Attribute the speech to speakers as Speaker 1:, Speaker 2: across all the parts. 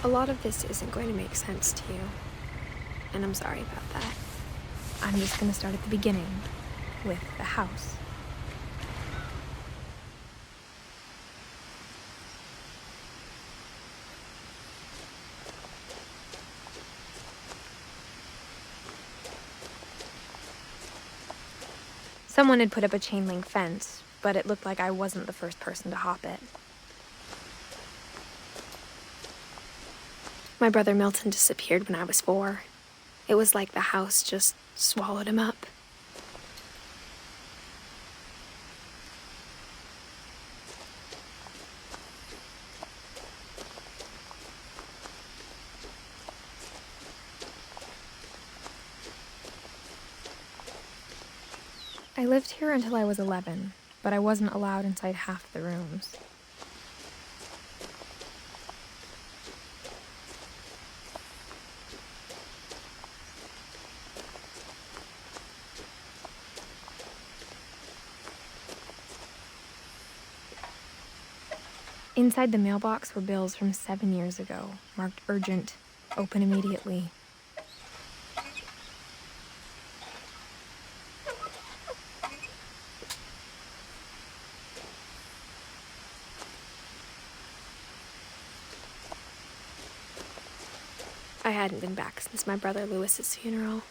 Speaker 1: A lot of this isn't going to make sense to you, and I'm sorry about that. I'm just going to start at the beginning, with the house. Someone had put up a chain link fence, but it looked like I wasn't the first person to hop it. My brother Milton disappeared when I was 4. It was like the house just swallowed him up. I lived here until I was 11, but I wasn't allowed inside half the rooms. Inside the mailbox were bills from 7 years ago, marked urgent, open immediately. I hadn't been back since my brother Lewis's funeral.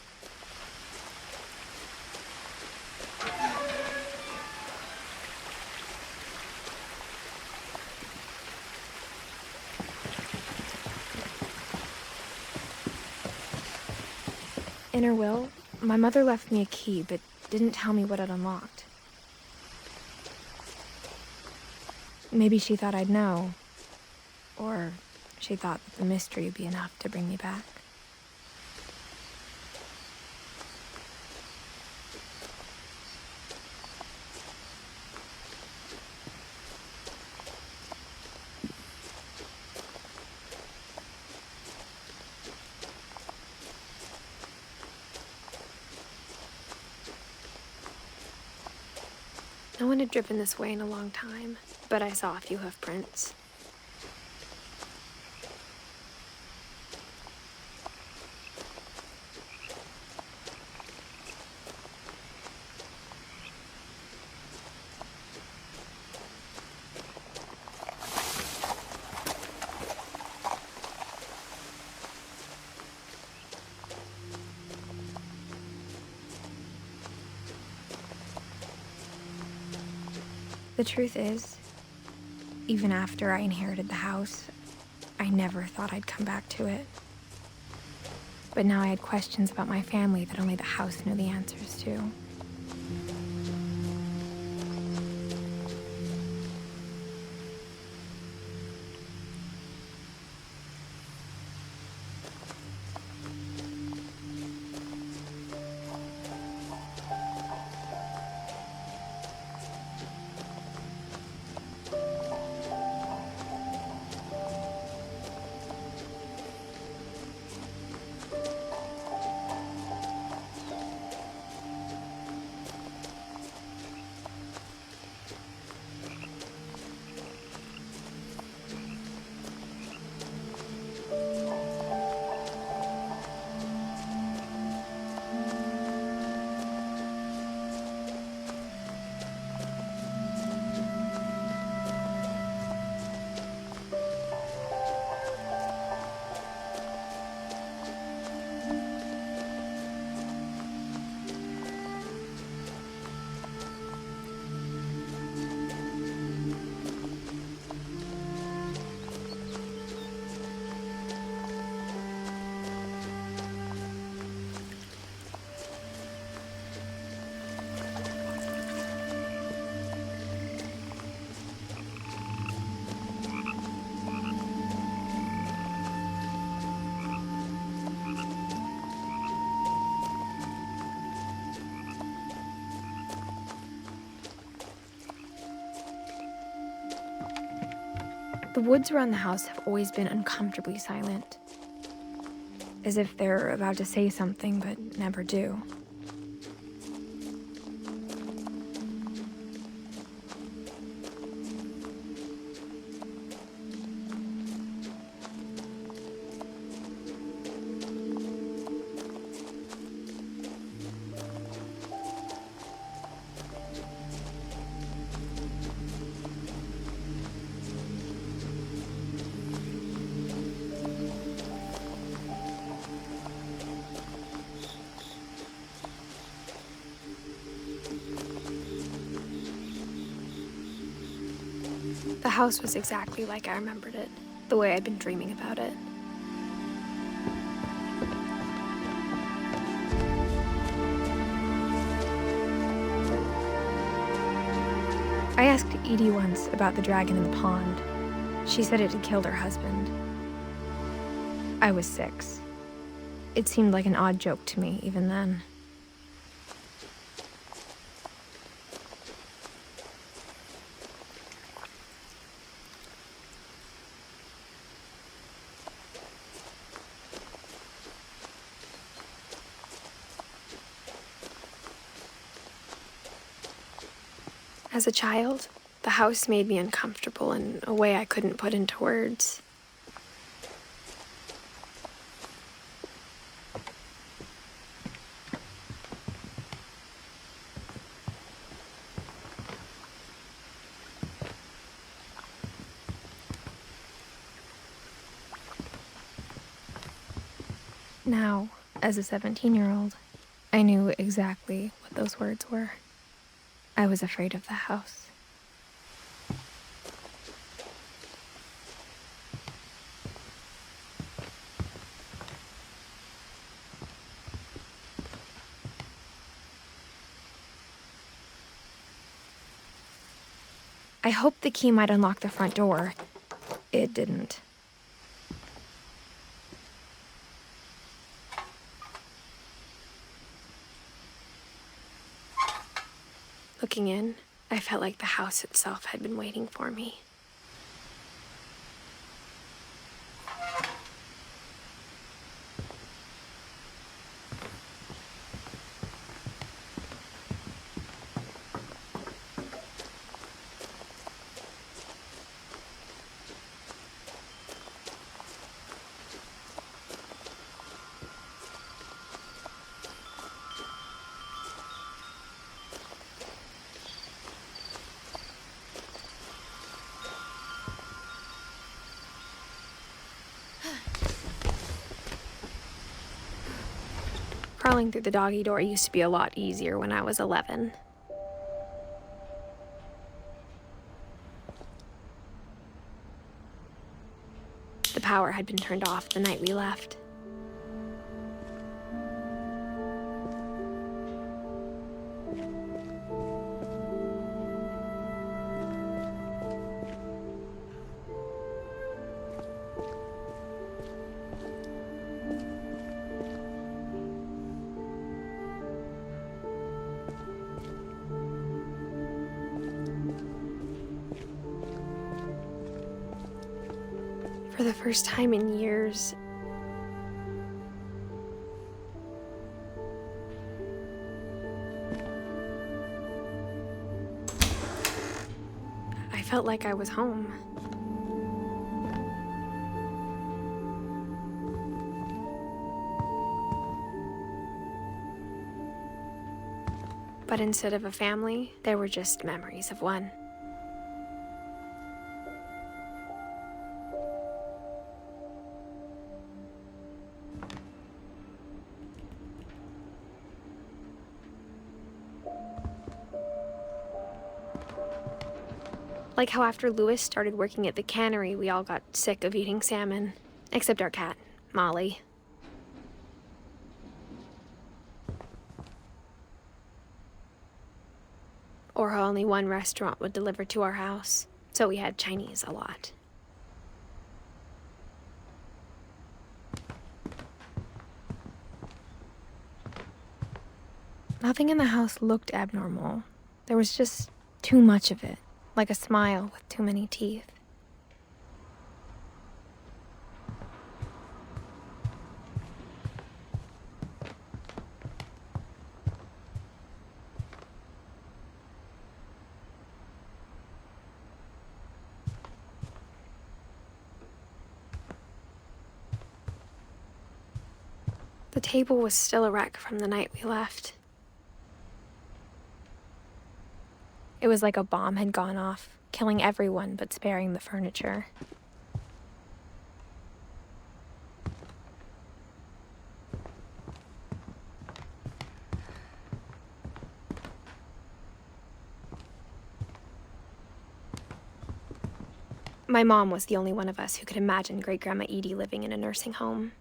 Speaker 1: In her will, my mother left me a key, but didn't tell me what it unlocked. Maybe she thought I'd know, or she thought that the mystery would be enough to bring me back. No one had driven this way in a long time, but I saw a few hoof prints. The truth is, even after I inherited the house, I never thought I'd come back to it. But now I had questions about my family that only the house knew the answers to. The woods around the house have always been uncomfortably silent, as if they're about to say something but never do. The house was exactly like I remembered it, the way I'd been dreaming about it. I asked Edie once about the dragon in the pond. She said it had killed her husband. I was 6. It seemed like an odd joke to me even then. As a child, the house made me uncomfortable in a way I couldn't put into words. Now, as a 17-year-old, I knew exactly what those words were. I was afraid of the house. I hoped the key might unlock the front door. It didn't. Looking in, I felt like the house itself had been waiting for me. Crawling through the doggy door used to be a lot easier when I was 11. The power had been turned off the night we left. For the first time in years, I felt like I was home. But instead of a family, there were just memories of one. Like how after Lewis started working at the cannery, we all got sick of eating salmon. Except our cat, Molly. Or how only one restaurant would deliver to our house, so we had Chinese a lot. Nothing in the house looked abnormal. There was just too much of it. Like a smile with too many teeth. The table was still a wreck from the night we left. It was like a bomb had gone off, killing everyone but sparing the furniture. My mom was the only one of us who could imagine Great-Grandma Edie living in a nursing home.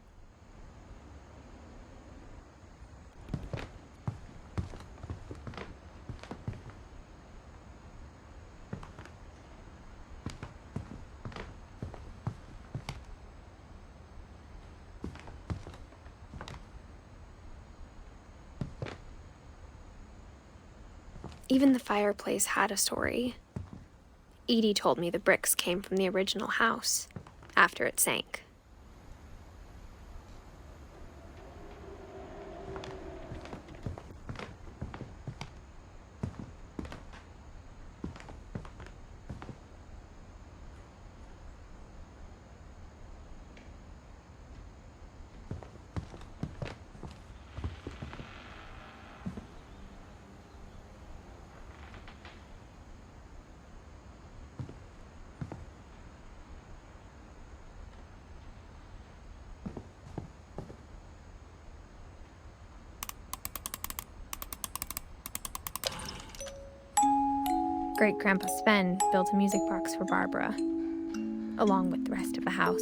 Speaker 1: Even the fireplace had a story. Edie told me the bricks came from the original house, after it sank. Great-Grandpa Sven built a music box for Barbara, along with the rest of the house.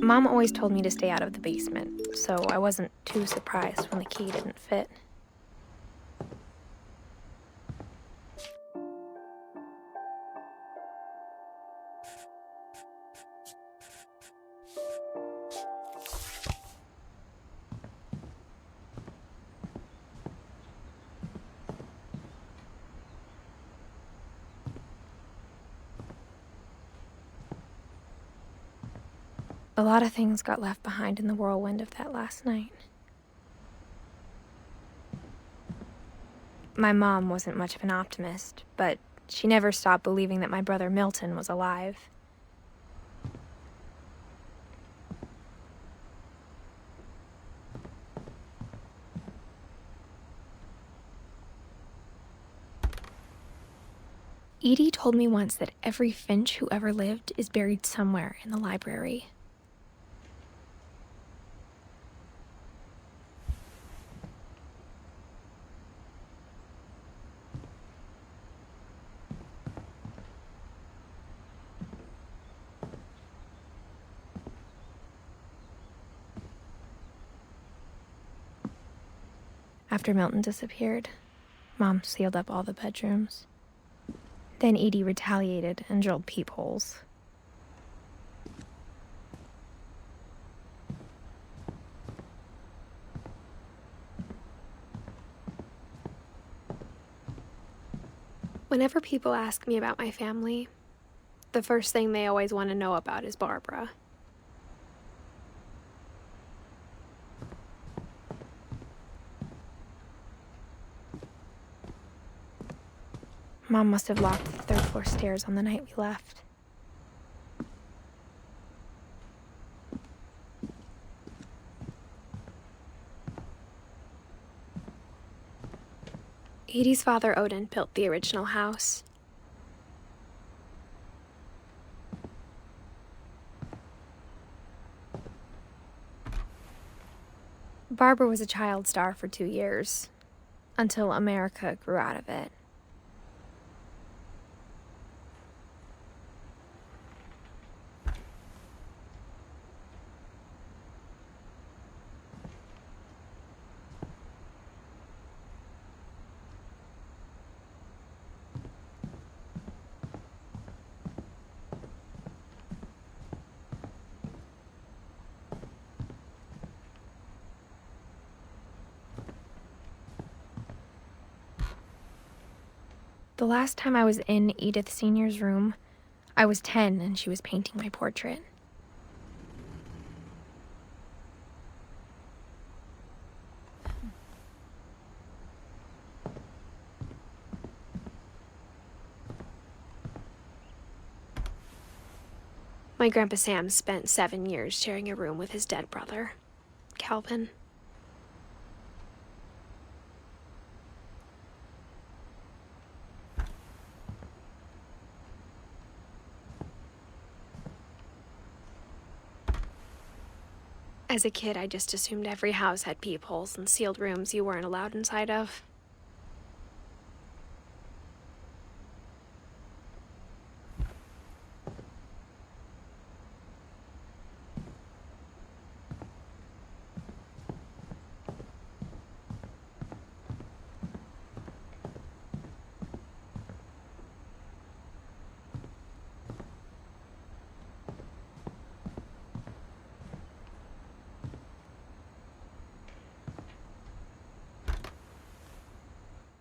Speaker 1: Mom always told me to stay out of the basement, so I wasn't too surprised when the key didn't fit. A lot of things got left behind in the whirlwind of that last night. My mom wasn't much of an optimist, but she never stopped believing that my brother Milton was alive. Edie told me once that every Finch who ever lived is buried somewhere in the library. After Milton disappeared, Mom sealed up all the bedrooms. Then Edie retaliated and drilled peepholes. Whenever people ask me about my family, the first thing they always want to know about is Barbara. Mom must have locked the third floor stairs on the night we left. Edie's father, Odin, built the original house. Barbara was a child star for 2 years, until America grew out of it. The last time I was in Edith Sr.'s room, I was 10 and she was painting my portrait.
Speaker 2: My Grandpa Sam spent 7 years sharing a room with his dead brother, Calvin. As a kid, I just assumed every house had peepholes and sealed rooms you weren't allowed inside of.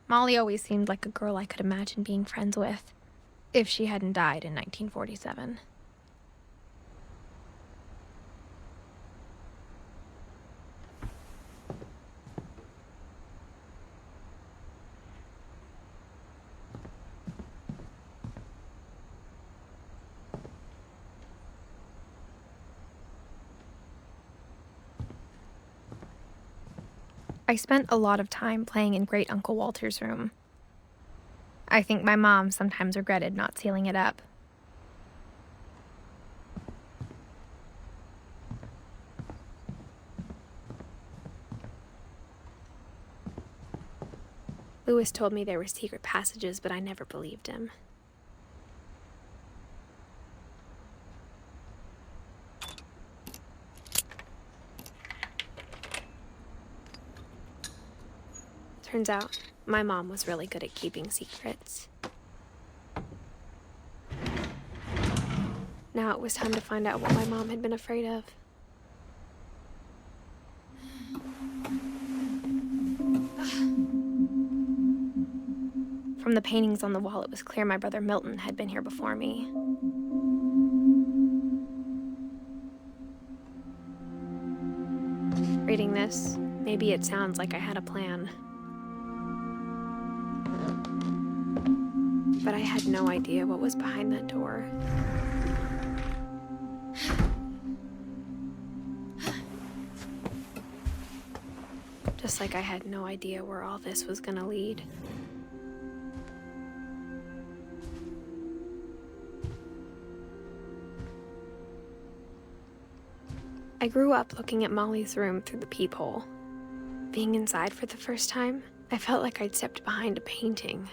Speaker 1: Molly always seemed like a girl I could imagine being friends with, if she hadn't died in 1947. I spent a lot of time playing in Great Uncle Walter's room. I think my mom sometimes regretted not sealing it up.
Speaker 2: Lewis told me there were secret passages, but I never believed him. Turns out, my mom was really good at keeping secrets. Now it was time to find out what my mom had been afraid of.
Speaker 1: From the paintings on the wall, it was clear my brother Milton had been here before me.
Speaker 2: Reading this, maybe it sounds like I had a plan. But I had no idea what was behind that door. Just like I had no idea where all this was gonna lead. I grew up looking at Molly's room through the peephole. Being inside for the first time, I felt like I'd stepped behind a painting.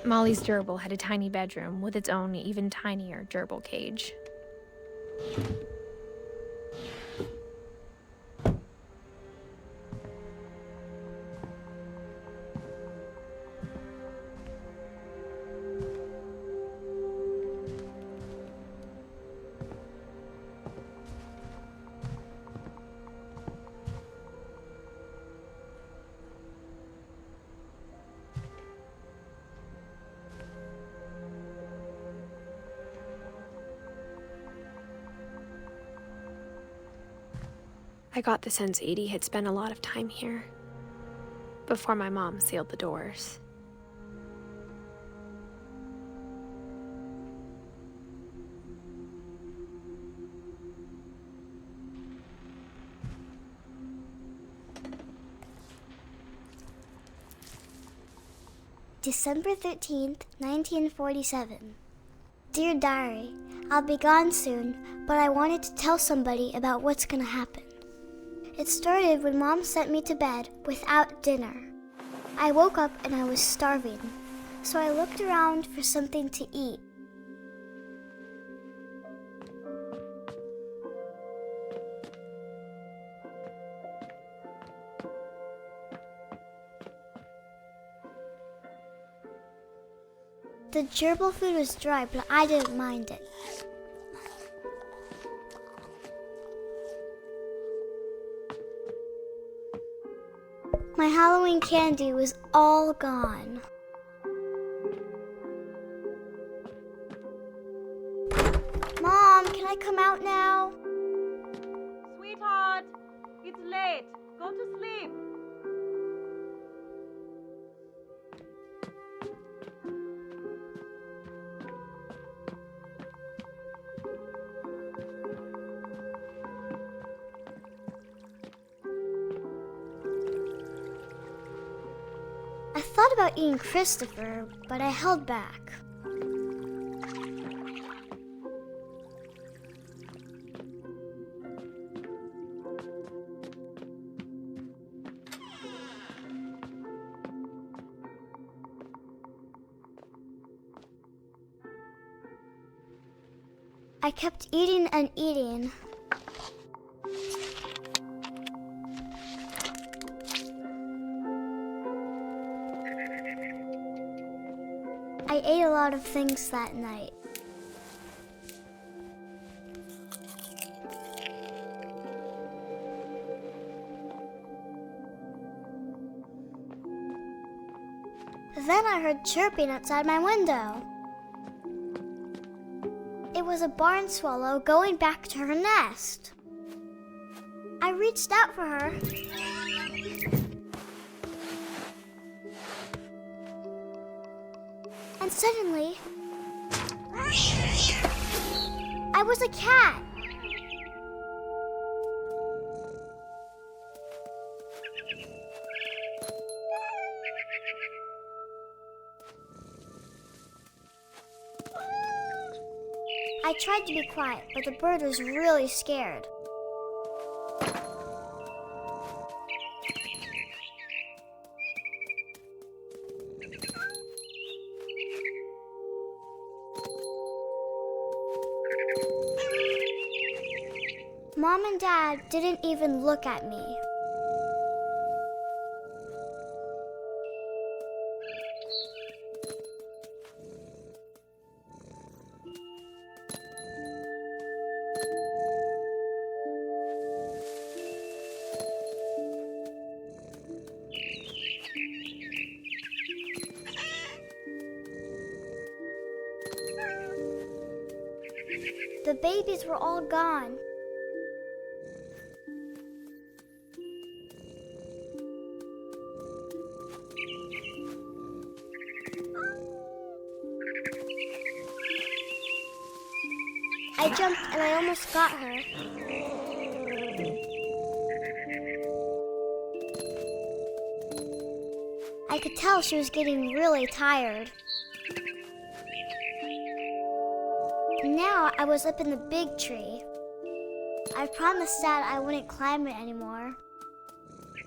Speaker 1: Molly's gerbil had a tiny bedroom with its own even tinier gerbil cage.
Speaker 2: I got the sense Edie had spent a lot of time here, before my mom sealed the doors.
Speaker 3: December 13th, 1947. Dear Diary, I'll be gone soon, but I wanted to tell somebody about what's gonna happen. It started when Mom sent me to bed without dinner. I woke up and I was starving, so I looked around for something to eat. The gerbil food was dry, but I didn't mind it. My Halloween candy was all gone. Mom, can I come out now?
Speaker 4: Sweetheart, it's late. Go to sleep.
Speaker 3: I thought about eating Christopher, but I held back. I kept eating and eating. I ate a lot of things that night. Then I heard chirping outside my window. It was a barn swallow going back to her nest. I reached out for her. And suddenly, I was a cat. I tried to be quiet, but the bird was really scared. Mom and Dad didn't even look at me. The babies were all gone. I jumped and I almost got her. I could tell she was getting really tired. Now I was up in the big tree. I promised Dad I wouldn't climb it anymore.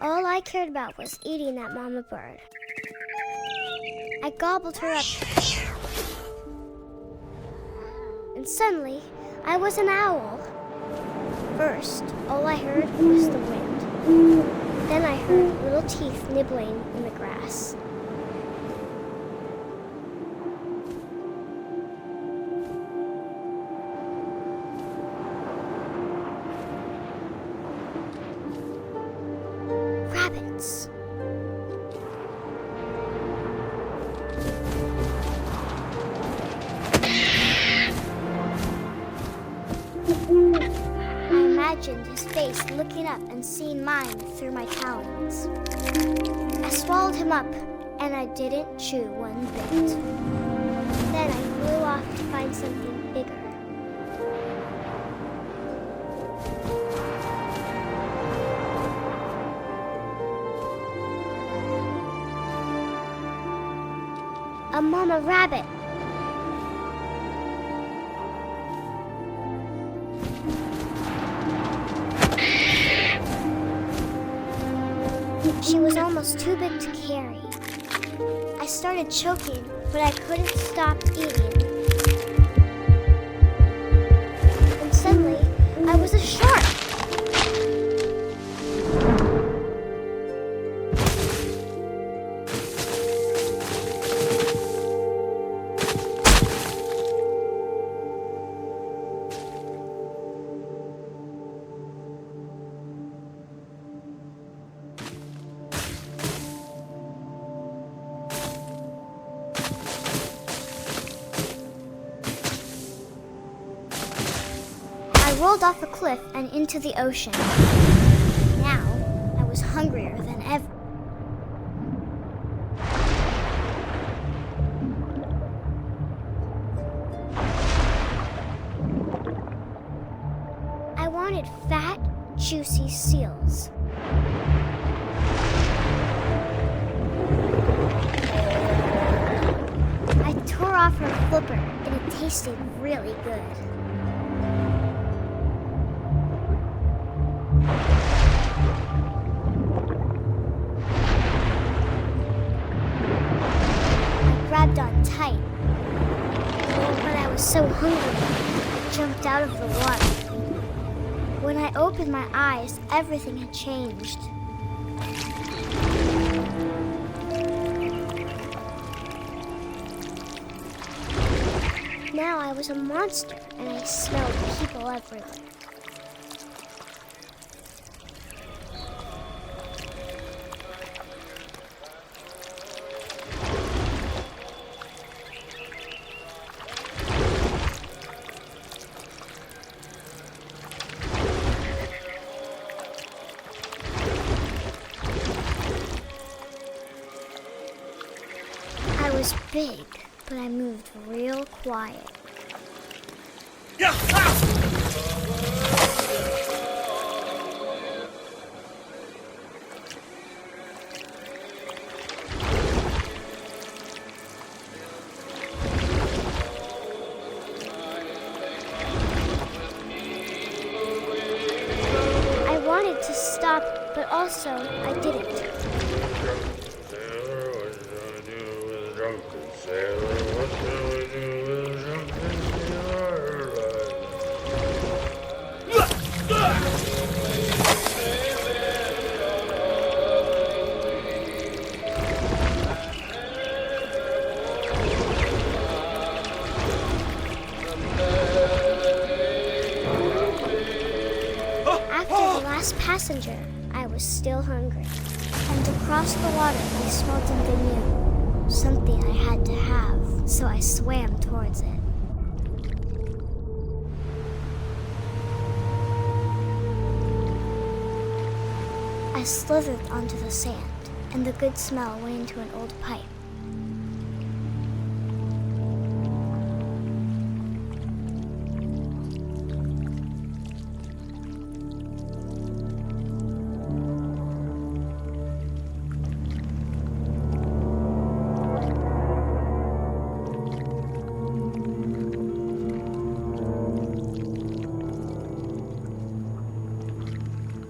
Speaker 3: All I cared about was eating that mama bird. I gobbled her up. And suddenly, I was an owl. First, all I heard was the wind. Then I heard little teeth nibbling in the grass. Rabbits. I imagined his face looking up and seeing mine through my talons. I swallowed him up, and I didn't chew one bit. Then I flew off to find something bigger. A mama rabbit. She was almost too big to carry. I started choking, but I couldn't stop eating. And suddenly, I was a shark. I rolled off a cliff and into the ocean. Now, I was hungrier than ever. I wanted fat, juicy seals. I tore off her flipper, and it tasted really good. I grabbed on tight. But I was so hungry, I jumped out of the water. When I opened my eyes, everything had changed. Now I was a monster, and I smelled people everywhere. I was big, but I moved real quiet. I wanted to stop, but also I didn't. Passenger, I was still hungry. And across the water, I smelled something new. Something I had to have, so I swam towards it. I slithered onto the sand, and the good smell went into an old pipe.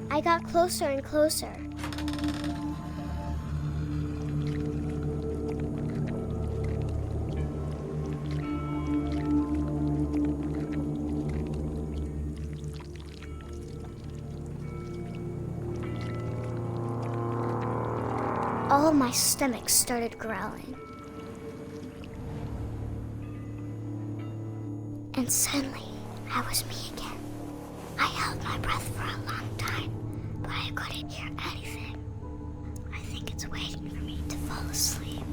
Speaker 3: I got closer and closer. All of my stomach started growling. And suddenly, I was me again. I held my breath for a long time, but I couldn't hear anything. I think it's waiting for me to fall asleep.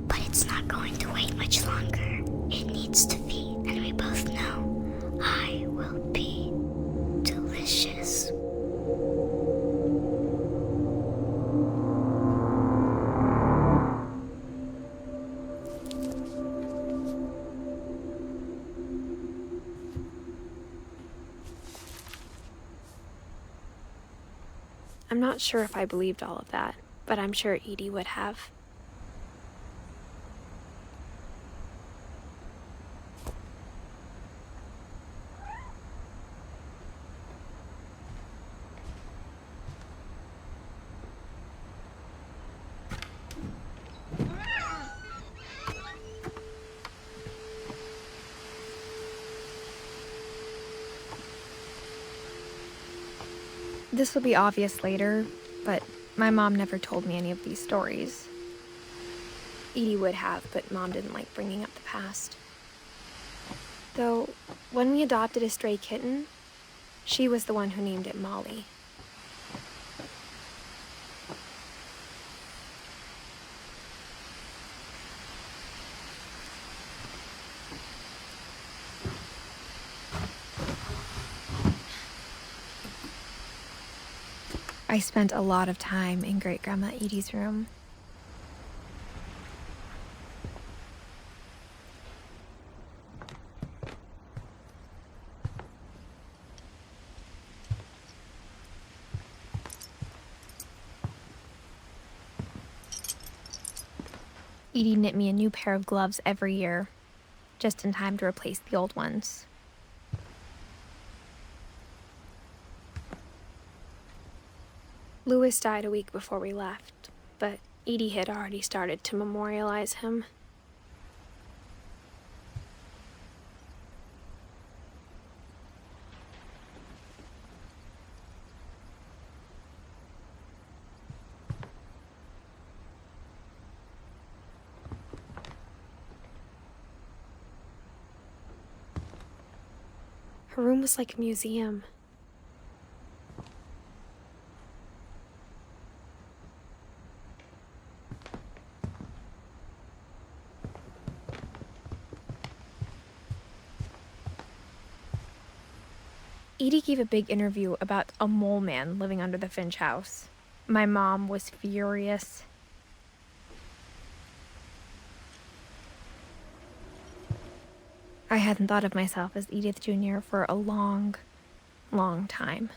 Speaker 3: But it's not going to wait much longer. It needs to feed, and we both know I will be delicious.
Speaker 2: I'm not sure if I believed all of that, but I'm sure Edie would have. This will be obvious later, but my mom never told me any of these stories. Edie would have, but Mom didn't like bringing up the past. Though, when we adopted a stray kitten, she was the one who named it Molly. I I spent a lot of time in Great-Grandma Edie's room. Edie knit me a new pair of gloves every year, just in time to replace the old ones. Louis died a week before we left, but Edie had already started to memorialize him. Her room was like a museum. Edie gave a big interview about a mole man living under the Finch house. My mom was furious. I hadn't thought of myself as Edith Jr. for a long, long time.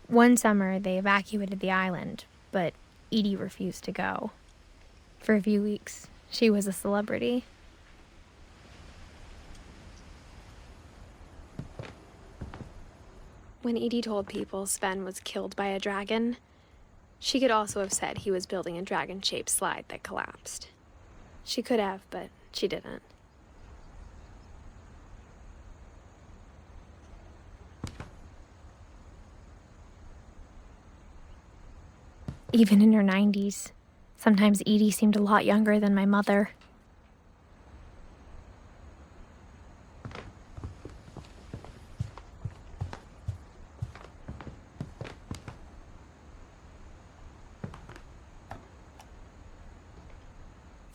Speaker 2: One summer, they evacuated the island, but Edie refused to go. For a few weeks, she was a celebrity. When Edie told people Sven was killed by a dragon, she could also have said he was building a dragon-shaped slide that collapsed. She could have, but she didn't. Even in her 90s, sometimes Edie seemed a lot younger than my mother.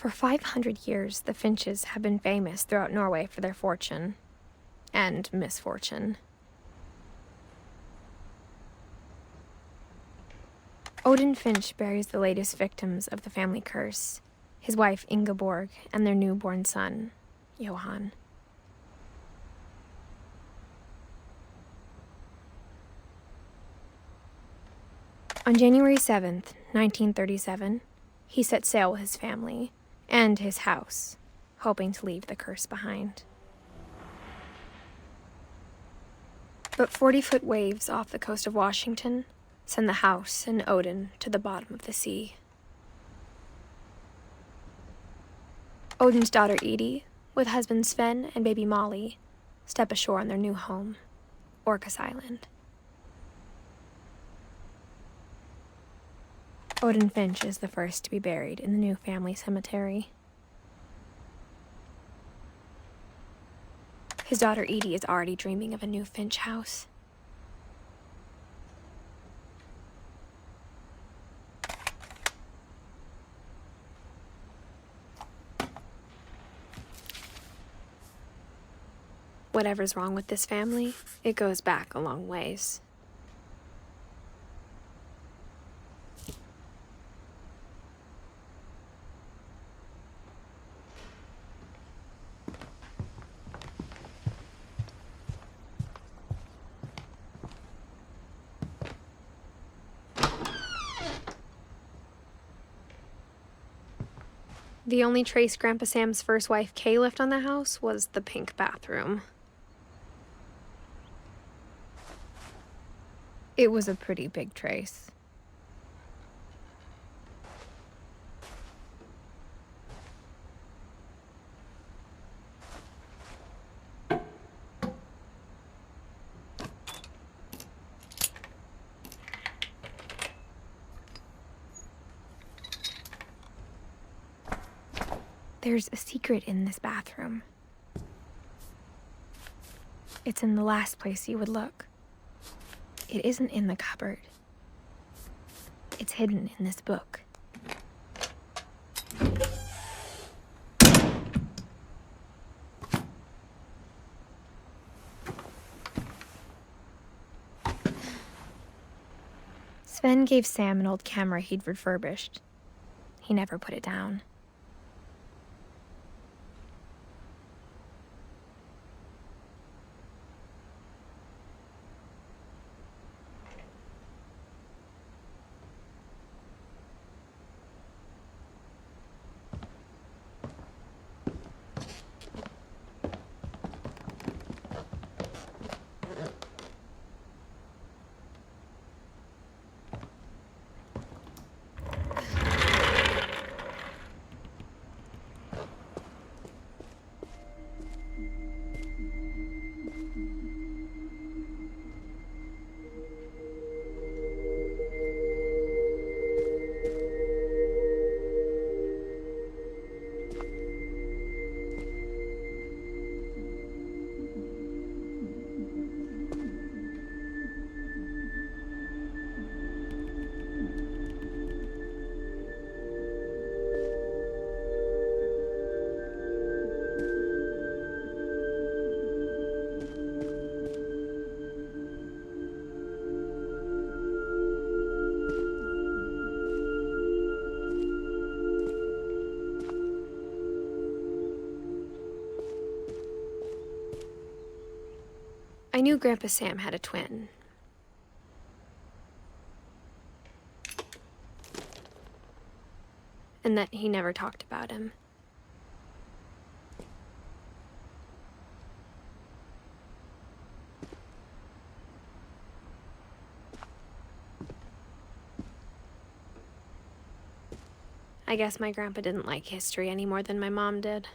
Speaker 2: For 500 years, the Finches have been famous throughout Norway for their fortune and misfortune. Odin Finch buries the latest victims of the family curse, his wife Ingeborg and their newborn son, Johan. On January 7th, 1937, he set sail with his family and his house, hoping to leave the curse behind. But 40-foot waves off the coast of Washington send the house and Odin to the bottom of the sea. Odin's daughter Edie, with husband Sven and baby Molly, step ashore on their new home, Orcas Island. Odin Finch is the first to be buried in the new family cemetery. His daughter Edie is already dreaming of a new Finch house. Whatever's wrong with this family, it goes back a long ways. The only trace Grandpa Sam's first wife Kay left on the house was the pink bathroom. It was a pretty big trace. There's a secret in this bathroom. It's in the last place you would look. It isn't in the cupboard. It's hidden in this book.
Speaker 1: Sven gave Sam an old camera he'd refurbished. He never put it down. I knew Grandpa Sam had a twin. And that he never talked about him. I guess my grandpa didn't like history any more than my mom did.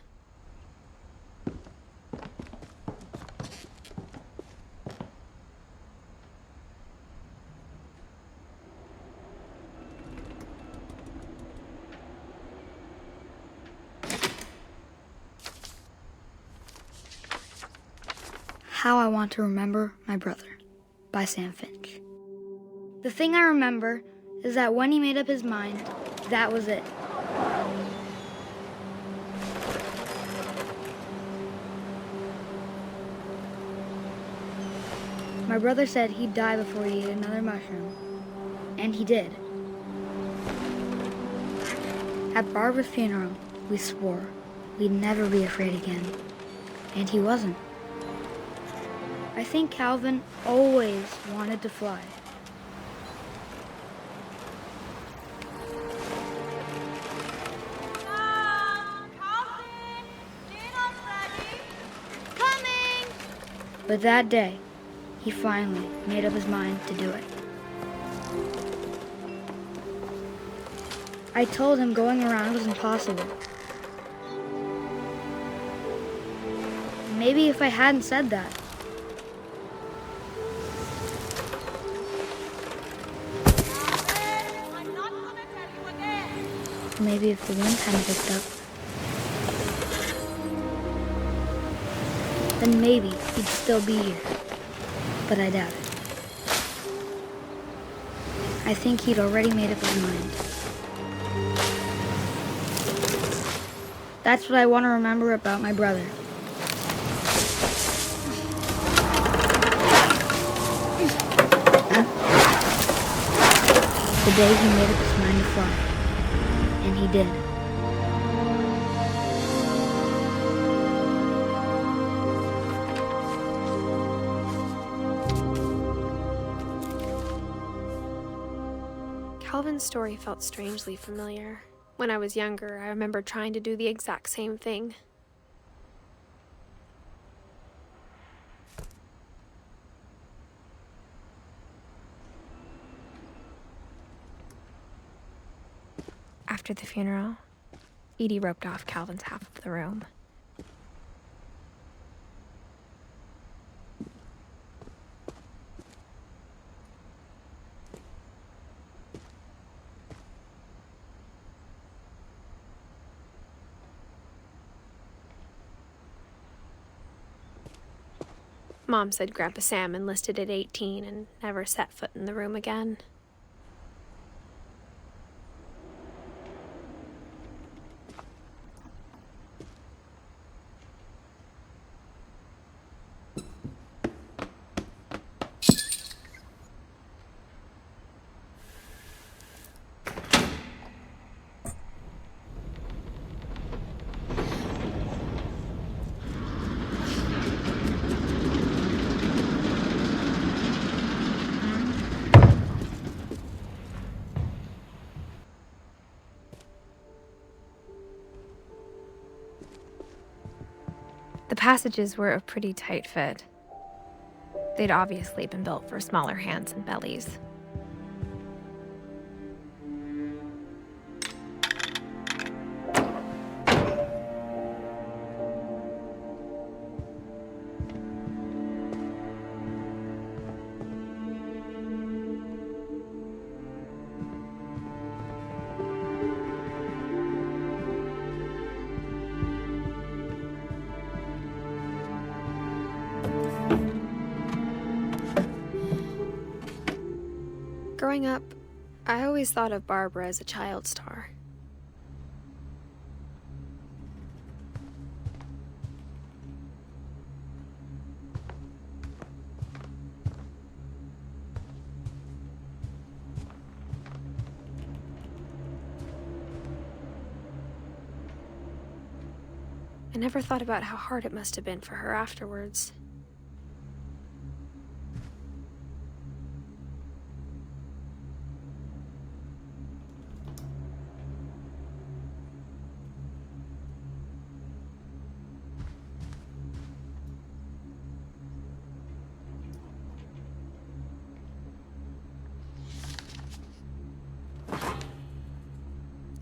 Speaker 4: How I Want to Remember My Brother by Sam Finch. The thing I remember is that when he made up his mind, that was it. My brother said he'd die before he ate another mushroom, and he did. At Barbara's funeral, we swore we'd never be afraid again, and he wasn't. I think Calvin always wanted to fly.
Speaker 3: Coming!
Speaker 4: But that day, he finally made up his mind to do it. I told him going around was impossible. Maybe if I hadn't said that, maybe if the wind hadn't picked up, then maybe he'd still be here. But I doubt it. I think he'd already made up his mind. That's what I want to remember about my brother. The day he made up his mind to fly. And he did.
Speaker 1: Calvin's story felt strangely familiar. When I was younger, I remember trying to do the exact same thing. After the funeral, Edie roped off Calvin's half of the room. Mom said Grandpa Sam enlisted at 18 and never set foot in the room again.
Speaker 2: The passages were a pretty tight fit. They'd obviously been built for smaller hands and bellies. Growing up, I always thought of Barbara as a child star. I never thought about how hard it must have been for her afterwards.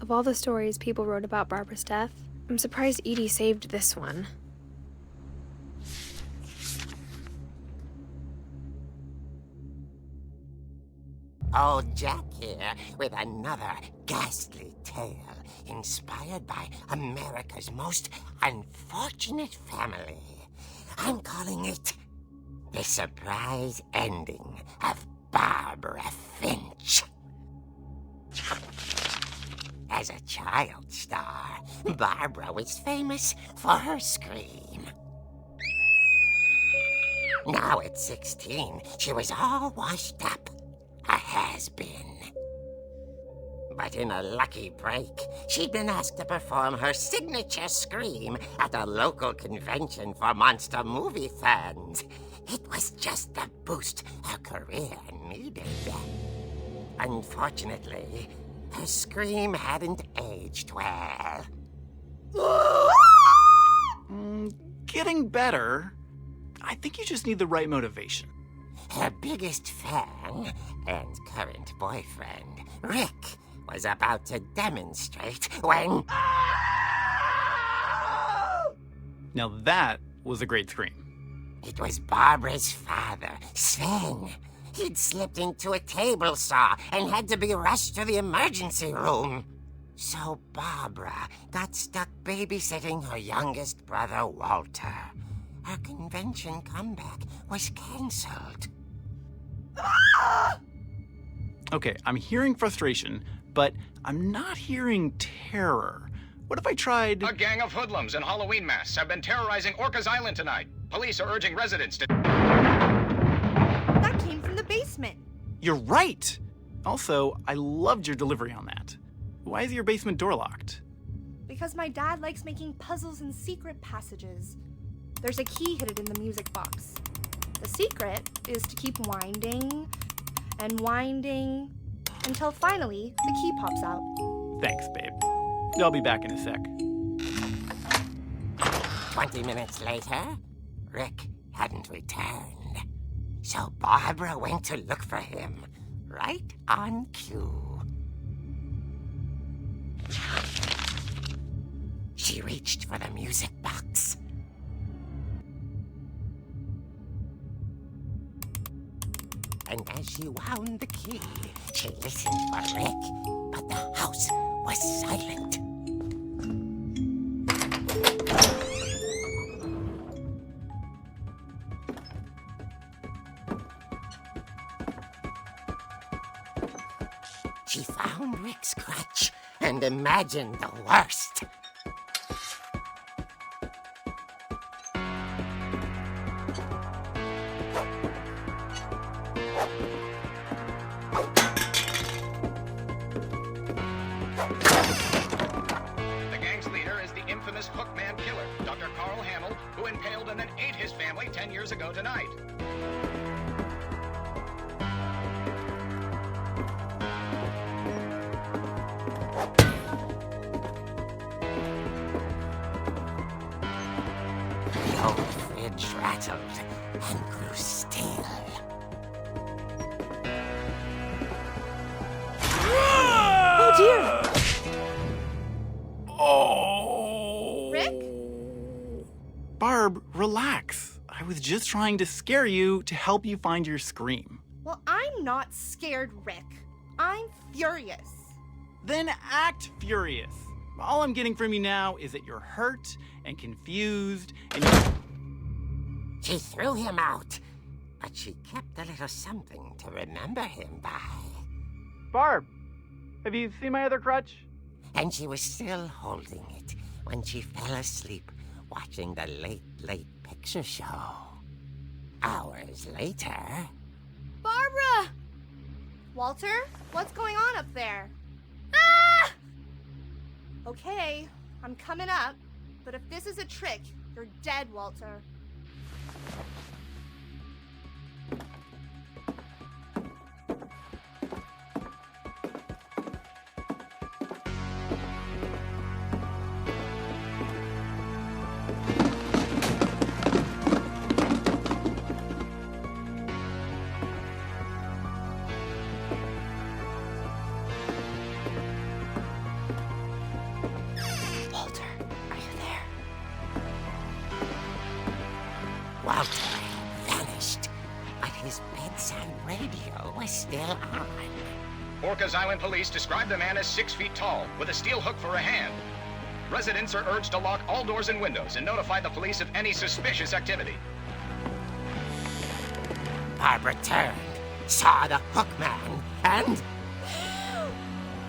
Speaker 2: Of all the stories people wrote about Barbara's death, I'm surprised Edie saved this one.
Speaker 5: Old Jack here with another ghastly tale inspired by America's most unfortunate family. I'm calling it The Surprise Ending of Barbara Finch. As a child star, Barbara was famous for her scream. Now at 16, she was all washed up, a has-been. But in a lucky break, she'd been asked to perform her signature scream at a local convention for monster movie fans. It was just the boost her career needed. Unfortunately, her scream hadn't aged well.
Speaker 6: Getting better. I think you just need the right motivation.
Speaker 5: Her biggest fan and current boyfriend, Rick, was about to demonstrate when...
Speaker 6: Now that was a great scream.
Speaker 5: It was Barbara's father, Sven. He'd slipped into a table saw and had to be rushed to the emergency room. So Barbara got stuck babysitting her youngest brother, Walter. Her convention comeback was canceled.
Speaker 6: Okay, I'm hearing frustration, but I'm not hearing terror. What if I tried...
Speaker 7: A gang of hoodlums in Halloween masks have been terrorizing Orcas Island tonight. Police are urging residents to...
Speaker 8: That came from the basement.
Speaker 6: You're right! Also, I loved your delivery on that. Why is your basement door locked?
Speaker 8: Because my dad likes making puzzles and secret passages. There's a key hidden in the music box. The secret is to keep winding and winding until finally the key pops out.
Speaker 6: Thanks, babe. I'll be back in a sec.
Speaker 5: 20 minutes later, Rick hadn't returned. So Barbara went to look for him, right on cue. She reached for the music box. And as she wound the key, she listened for Rick, but the house was silent. She found Rick's crutch and imagined the worst.
Speaker 7: The gang's leader is the infamous Hookman killer, Dr. Carl Hamill, who impaled and then ate his family 10 years ago tonight.
Speaker 5: The old fridge rattled and grew still.
Speaker 8: Oh dear!
Speaker 6: Oh!
Speaker 8: Rick?
Speaker 6: Barb, relax. I was just trying to scare you to help you find your scream.
Speaker 8: Well, I'm not scared, Rick. I'm furious.
Speaker 6: Then act furious. All I'm getting from you now is that you're hurt and confused and
Speaker 5: She threw him out, but she kept a little something to remember him by.
Speaker 6: Barb, have you seen my other crutch?
Speaker 5: And she was still holding it when she fell asleep watching the late picture show. Hours later...
Speaker 8: Barbara! Walter, what's going on up there? Ah! Okay, I'm coming up, but if this is a trick, you're dead, Walter.
Speaker 5: Walter had vanished, but his bedside radio was still on.
Speaker 7: Orcas Island police describe the man as 6 feet tall, with a steel hook for a hand. Residents are urged to lock all doors and windows and notify the police of any suspicious activity.
Speaker 5: Barbara turned, saw the hook man, and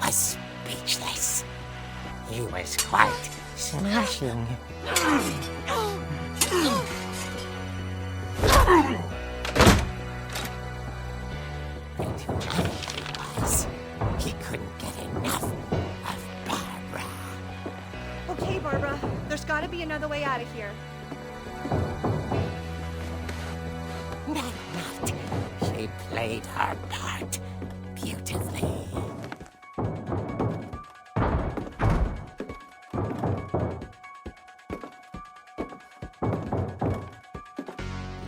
Speaker 5: was speechless. He was quite smashing. And whoever he was, he couldn't get enough of Barbara.
Speaker 8: Okay, Barbara, there's gotta be another way out of here.
Speaker 5: That night, she played her part beautifully.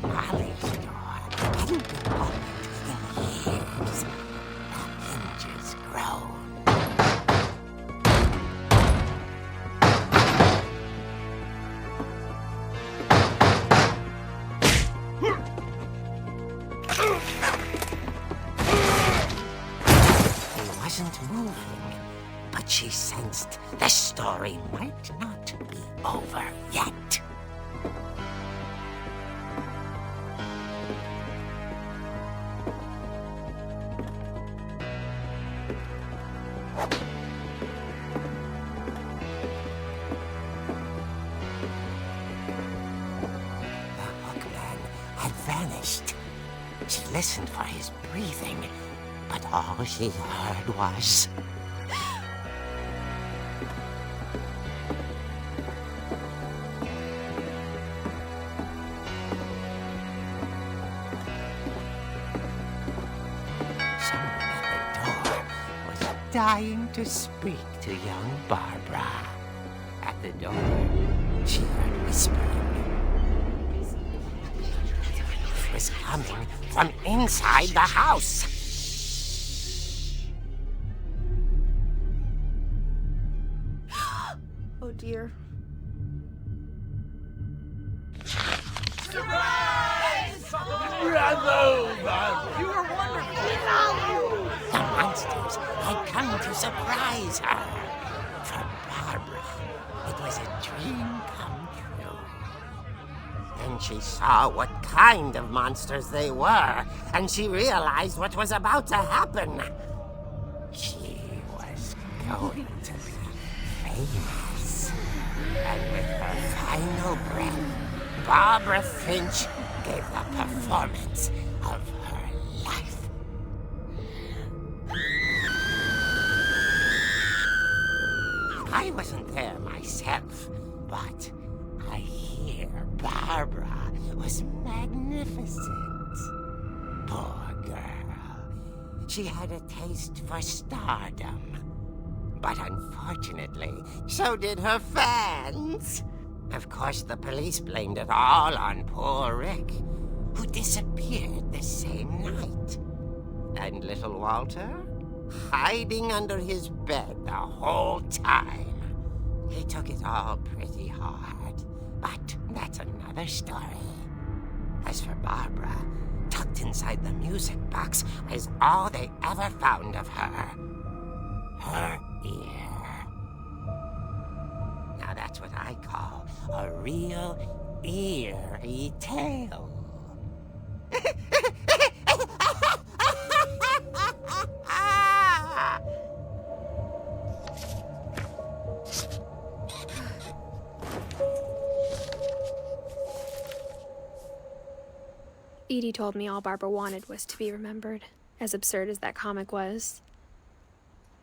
Speaker 5: Molly's door hadn't been opened in years. The hinges groaned. He wasn't moving, but she sensed the story might not be over yet. Vanished. She listened for his breathing, but all she heard was... someone at the door was dying to speak to young Barbara. At the door, she heard whispering. Was coming from inside the house.
Speaker 8: Oh dear.
Speaker 5: Surprise! Bravo, Barbara! You were wonderful! The monsters had come to surprise her. For Barbara, it was a dream come true. Then she saw what kind of monsters they were, and she realized what was about to happen. She was going to be famous. And with her final breath, Barbara Finch gave the performance of her life. I wasn't there myself, but I hear Barbara was magnificent. Poor girl. She had a taste for stardom. But unfortunately, so did her fans. Of course, the police blamed it all on poor Rick, who disappeared the same night. And little Walter, hiding under his bed the whole time. He took it all pretty hard, but that's another story. As for Barbara, tucked inside the music box was all they ever found of her. Her ear. Now that's what I call a real eerie tale.
Speaker 2: Edie told me all Barbara wanted was to be remembered, as absurd as that comic was.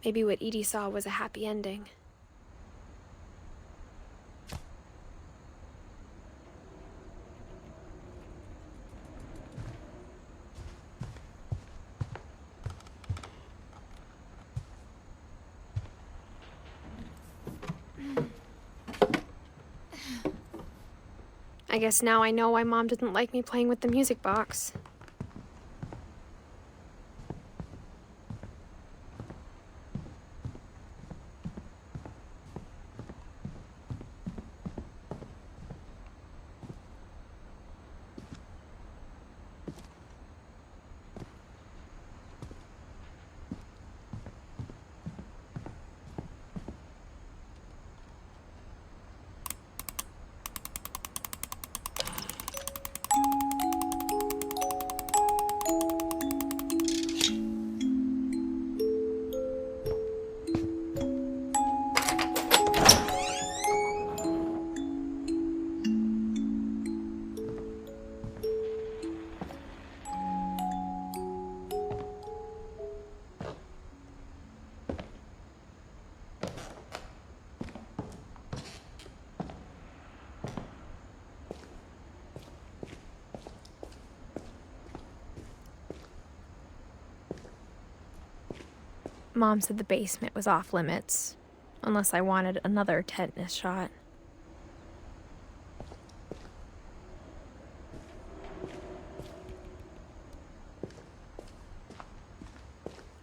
Speaker 2: Maybe what Edie saw was a happy ending. I guess now I know why Mom didn't like me playing with the music box. Mom said the basement was off limits, unless I wanted another tetanus shot.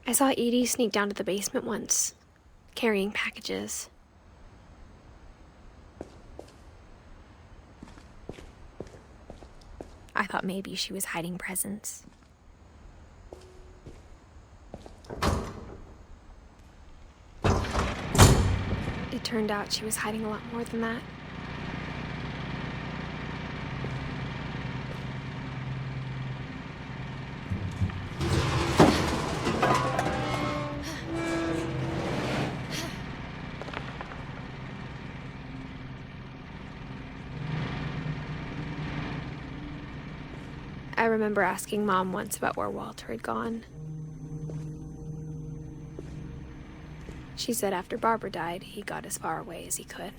Speaker 2: I saw Edie sneak down to the basement once, carrying packages. I thought maybe she was hiding presents. It turned out she was hiding a lot more than that. I remember asking Mom once about where Walter had gone. She said after Barbara died, he got as far away as he could.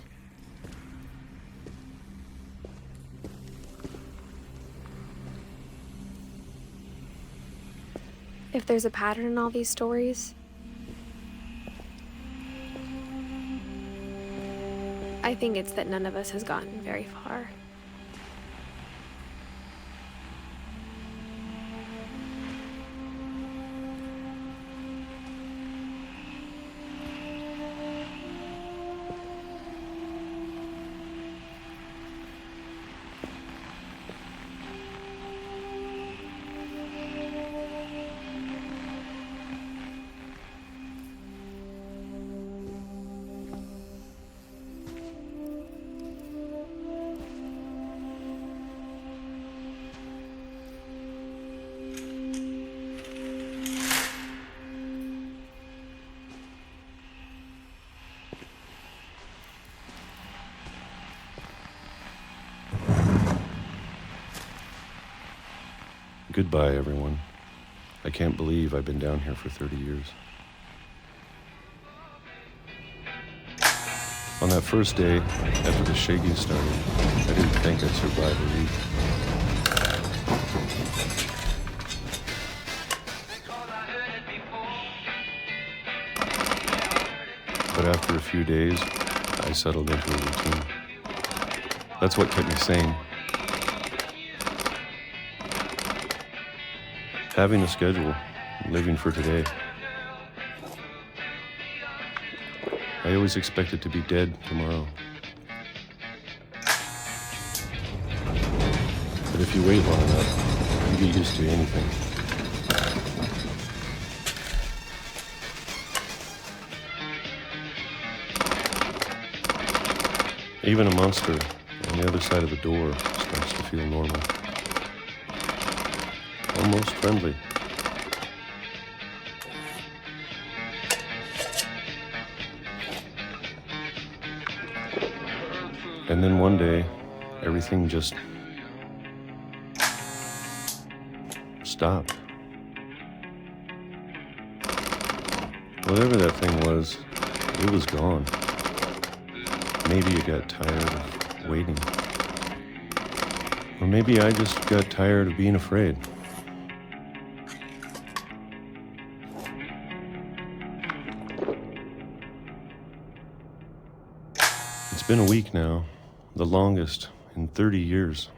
Speaker 2: If there's a pattern in all these stories, I think it's that none of us has gotten very far.
Speaker 9: Goodbye, everyone. I can't believe I've been down here for 30 years. On that first day, after the shaking started, I didn't think I'd survive a week. But after a few days, I settled into a routine. That's what kept me sane. Having a schedule, living for today. I always expected to be dead tomorrow. But if you wait long enough, you get used to anything. Even a monster on the other side of the door starts to feel normal. Almost friendly. And then one day, everything just stopped. Whatever that thing was, it was gone. Maybe you got tired of waiting. Or maybe I just got tired of being afraid. It's been a week now, the longest in 30 years.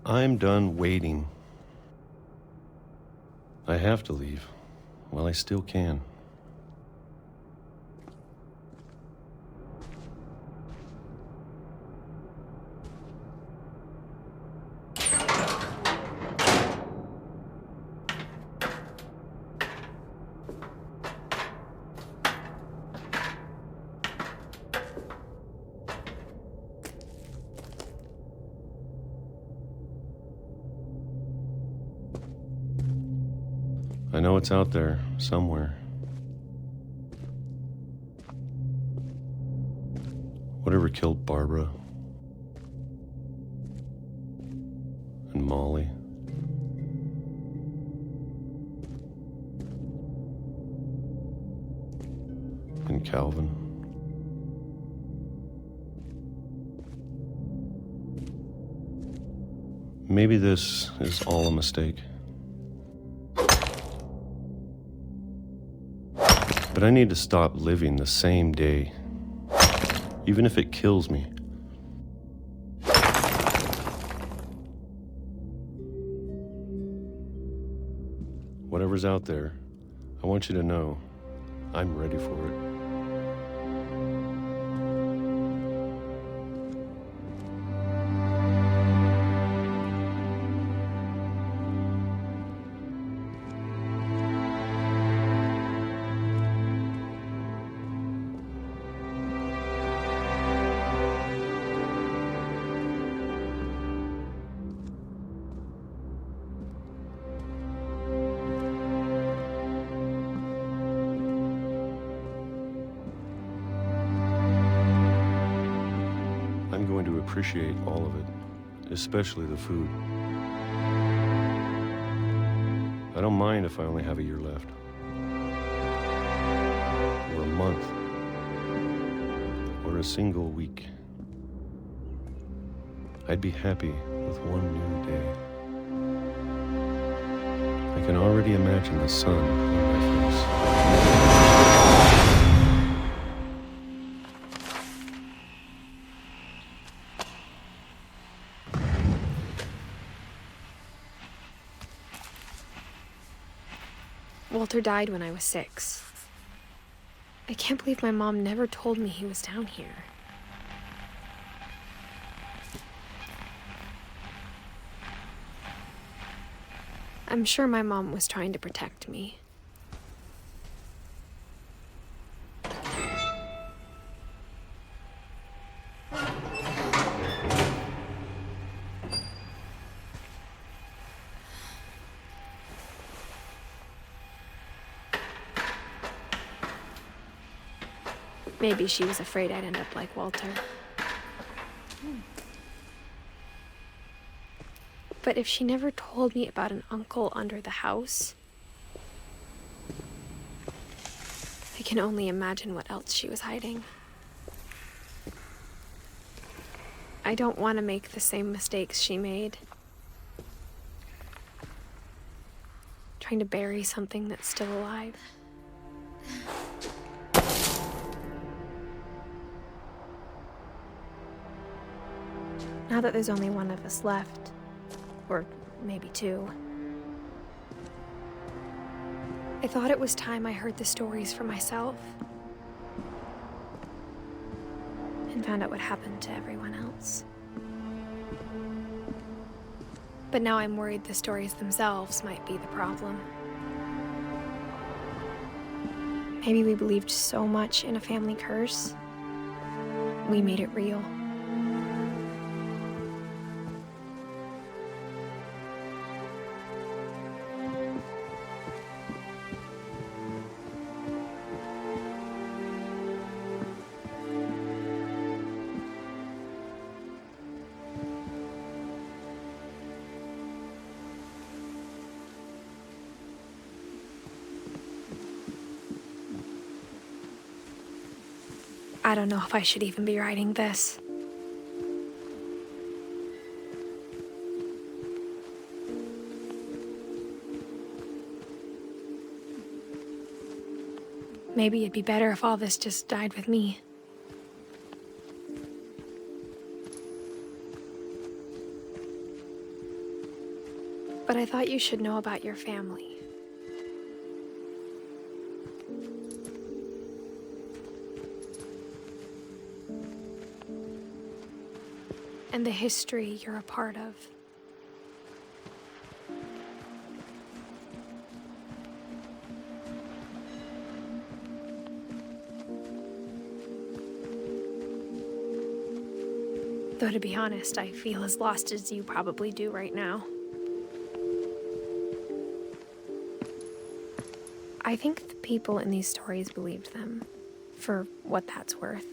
Speaker 9: I'm done waiting. I have to leave while I still can. I know it's out there, somewhere. Whatever killed Barbara and Molly. And Calvin. Maybe this is all a mistake. But I need to stop living the same day, even if it kills me. Whatever's out there, I want you to know I'm ready for it. I'm going to appreciate all of it, especially the food. I don't mind if I only have a year left. Or a month. Or a single week. I'd be happy with one new day. I can already imagine the sun on my face.
Speaker 2: Walter died when I was 6. I can't believe my mom never told me he was down here. I'm sure my mom was trying to protect me. Maybe she was afraid I'd end up like Walter. But if she never told me about an uncle under the house, I can only imagine what else she was hiding. I don't want to make the same mistakes she made. Trying to bury something that's still alive. Now that there's only one of us left, or maybe two, I thought it was time I heard the stories for myself and found out what happened to everyone else. But now I'm worried the stories themselves might be the problem. Maybe we believed so much in a family curse, we made it real. I don't know if I should even be writing this. Maybe it'd be better if all this just died with me. But I thought you should know about your family. And the history you're a part of. Though to be honest, I feel as lost as you probably do right now. I think the people in these stories believed them, for what that's worth.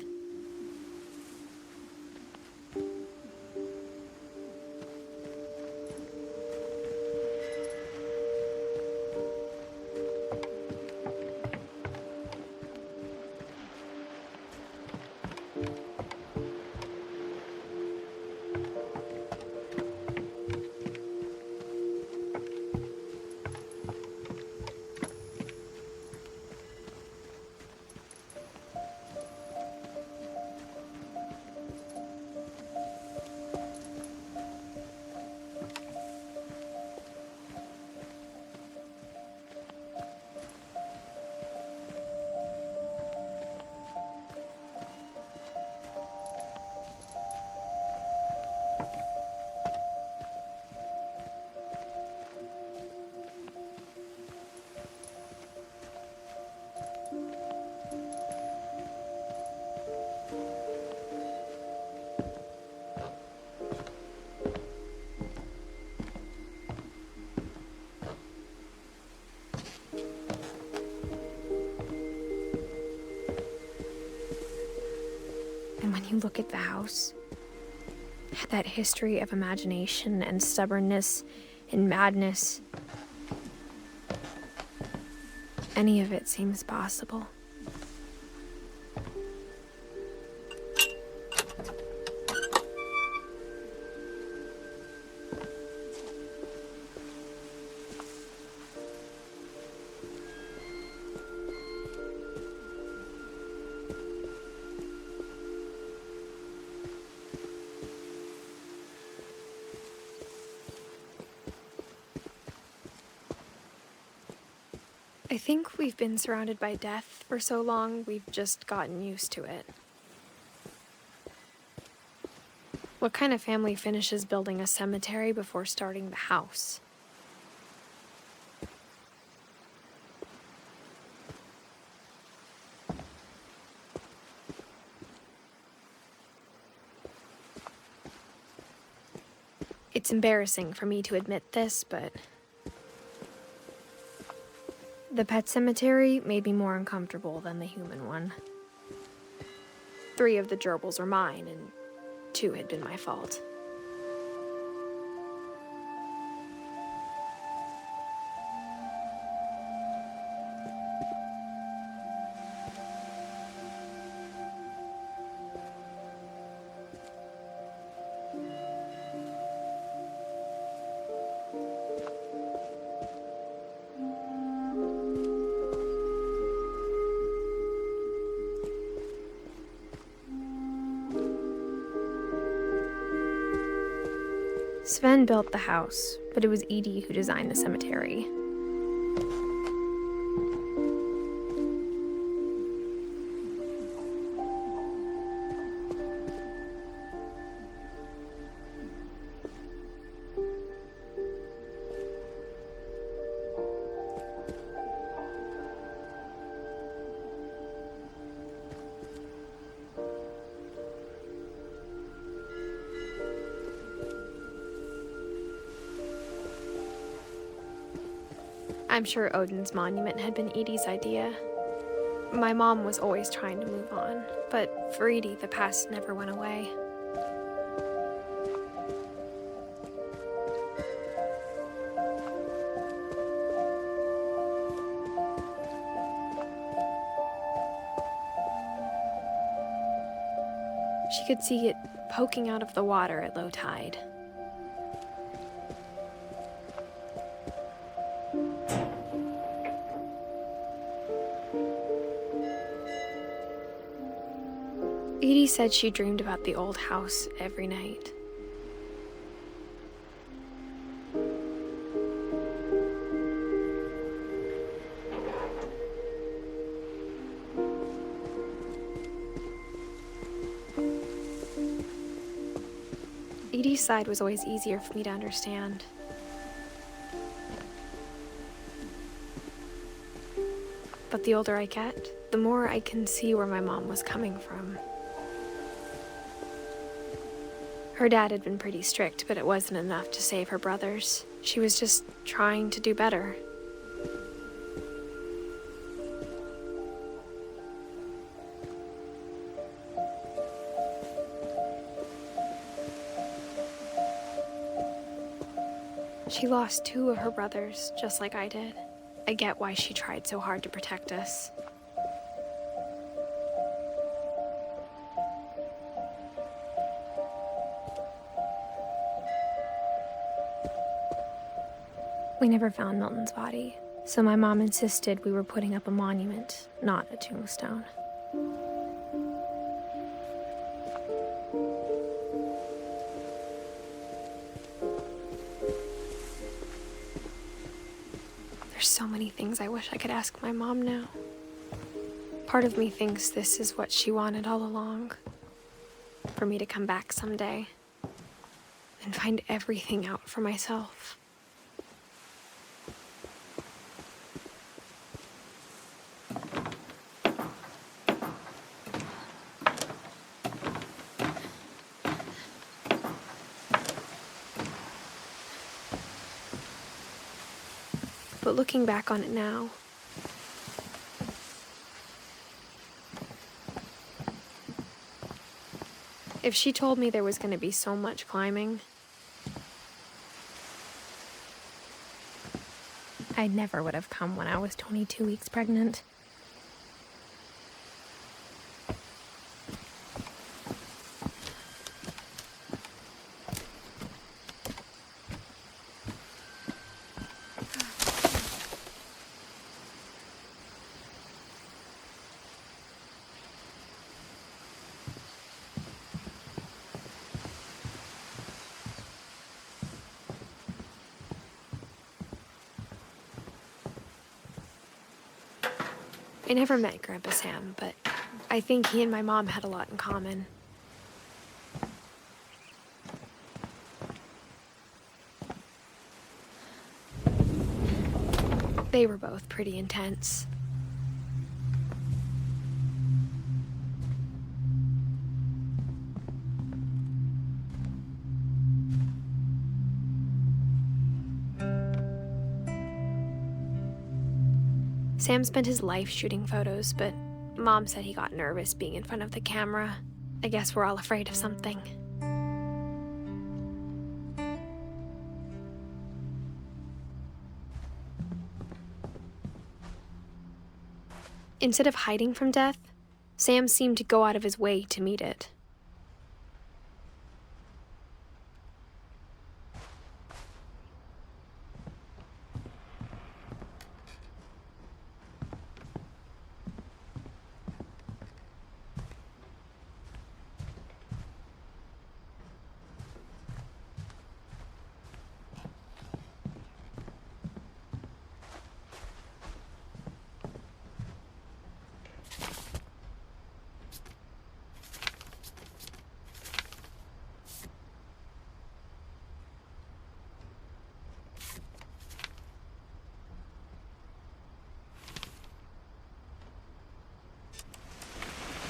Speaker 2: And when you look at the house, that history of imagination and stubbornness and madness, any of it seems possible. I think we've been surrounded by death for so long, we've just gotten used to it. What kind of family finishes building a cemetery before starting the house? It's embarrassing for me to admit this, but the pet cemetery made me more uncomfortable than the human one. 3 of the gerbils are mine, and 2 had been my fault. Sven built the house, but it was Edie who designed the cemetery. I'm sure Odin's monument had been Edie's idea. My mom was always trying to move on, but for Edie, the past never went away. She could see it poking out of the water at low tide. Edie said she dreamed about the old house every night. Edie's side was always easier for me to understand. But the older I get, the more I can see where my mom was coming from. Her dad had been pretty strict, but it wasn't enough to save her brothers. She was just trying to do better. She lost 2 of her brothers, just like I did. I get why she tried so hard to protect us. We never found Milton's body, so my mom insisted we were putting up a monument, not a tombstone. There's so many things I wish I could ask my mom now. Part of me thinks this is what she wanted all along. For me to come back someday and find everything out for myself. But looking back on it now, if she told me there was going to be so much climbing, I never would have come when I was 22 weeks pregnant. I never met Grandpa Sam, but I think he and my mom had a lot in common. They were both pretty intense. Sam spent his life shooting photos, but Mom said he got nervous being in front of the camera. I guess we're all afraid of something. Instead of hiding from death, Sam seemed to go out of his way to meet it.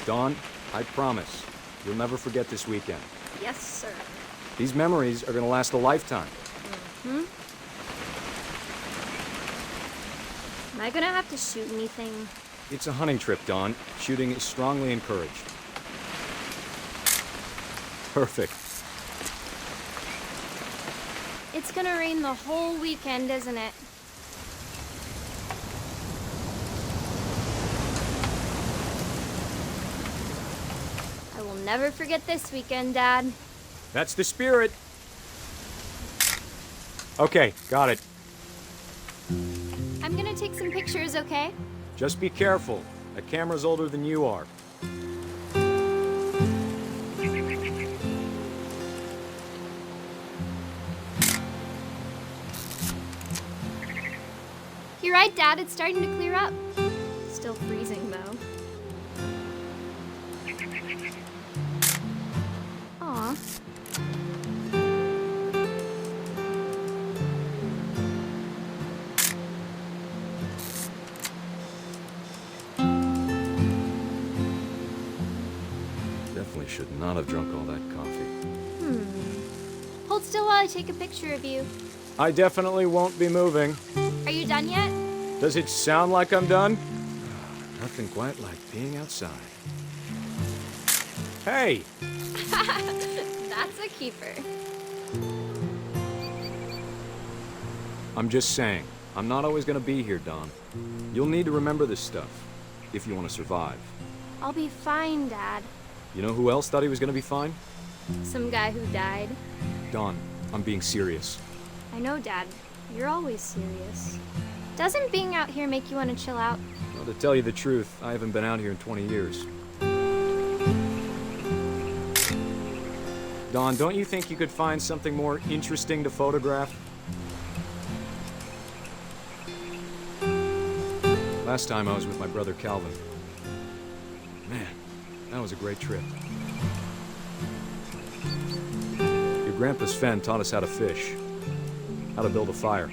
Speaker 10: Dawn, I promise, you'll never forget this weekend.
Speaker 2: Yes, sir.
Speaker 10: These memories are gonna last a lifetime.
Speaker 2: Am I gonna have to shoot anything?
Speaker 10: It's a hunting trip, Dawn. Shooting is strongly encouraged. Perfect.
Speaker 2: It's gonna rain the whole weekend, isn't it? I will never forget this weekend, Dad.
Speaker 10: That's the spirit. Okay, got it.
Speaker 2: I'm gonna take some pictures, okay?
Speaker 10: Just be careful. That camera's older than you are.
Speaker 2: You're right, Dad. It's starting to clear up. Still freezing, though. Aw.
Speaker 10: Definitely should not have drunk all that coffee.
Speaker 2: Hold still while I take a picture of you.
Speaker 10: I definitely won't be moving.
Speaker 2: Are you done yet?
Speaker 10: Does it sound like I'm done? Nothing quite like being outside. Hey!
Speaker 2: That's a keeper.
Speaker 10: I'm just saying, I'm not always gonna be here, Dawn. You'll need to remember this stuff, if you want to survive.
Speaker 2: I'll be fine, Dad.
Speaker 10: You know who else thought he was gonna be fine?
Speaker 2: Some guy who died.
Speaker 10: Dawn, I'm being serious.
Speaker 2: I know, Dad. You're always serious. Doesn't being out here make you want to chill out?
Speaker 10: Well, to tell you the truth, I haven't been out here in 20 years. Dawn, don't you think you could find something more interesting to photograph? Last time I was with my brother Calvin. Man, that was a great trip. Your grandpa's Fen taught us how to fish, how to build a fire.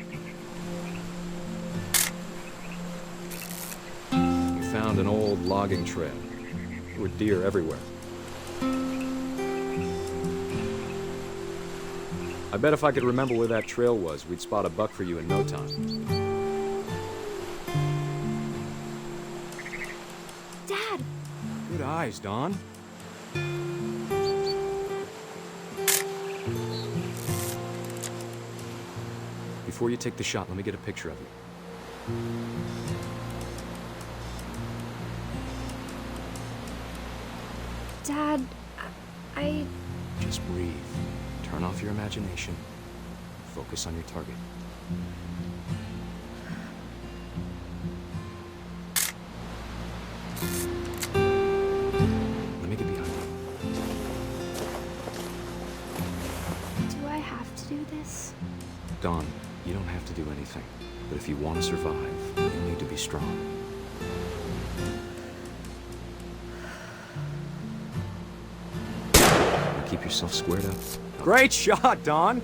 Speaker 10: We found an old logging trail. There were deer everywhere. I bet if I could remember where that trail was, we'd spot a buck for you in no time.
Speaker 2: Dad!
Speaker 10: Good eyes, Dawn. Before you take the shot, let me get a picture of you.
Speaker 2: Dad, I...
Speaker 10: Just breathe. Turn off your imagination. Focus on your target. Let me get behind you.
Speaker 2: Do I have to do this?
Speaker 10: Dawn, you don't have to do anything. But if you want to survive, you need to be strong. Now keep yourself squared up. Great shot, Dawn!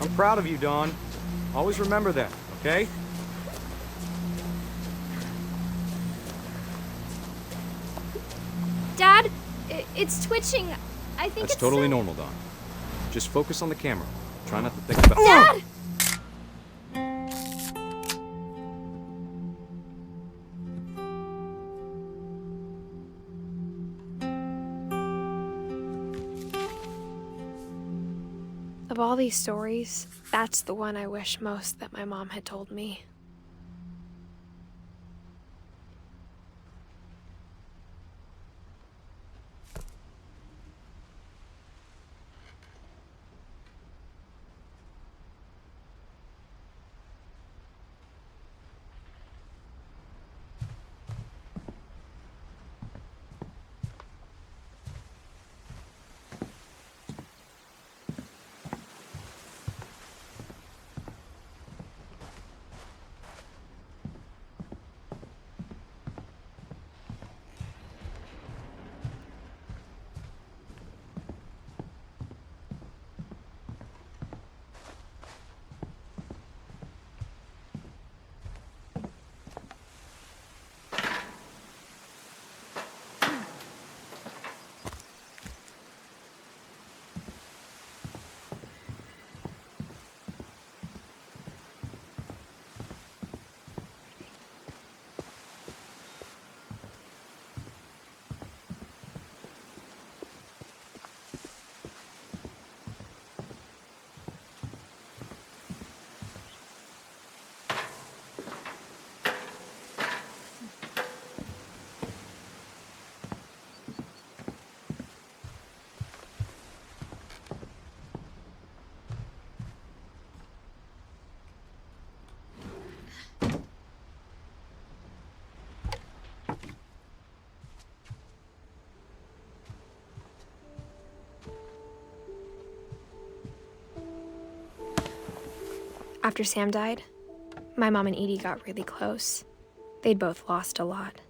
Speaker 10: I'm proud of you, Dawn. Always remember that, okay?
Speaker 2: Dad, it's twitching. I think
Speaker 10: That's
Speaker 2: it's
Speaker 10: totally
Speaker 2: so...
Speaker 10: normal, Dawn. Just focus on the camera. Try not to think about...
Speaker 2: Dad!
Speaker 1: Of all these stories, that's the one I wish most that my mom had told me.
Speaker 2: After Sam died, my mom and Edie got really close. They'd both lost a lot.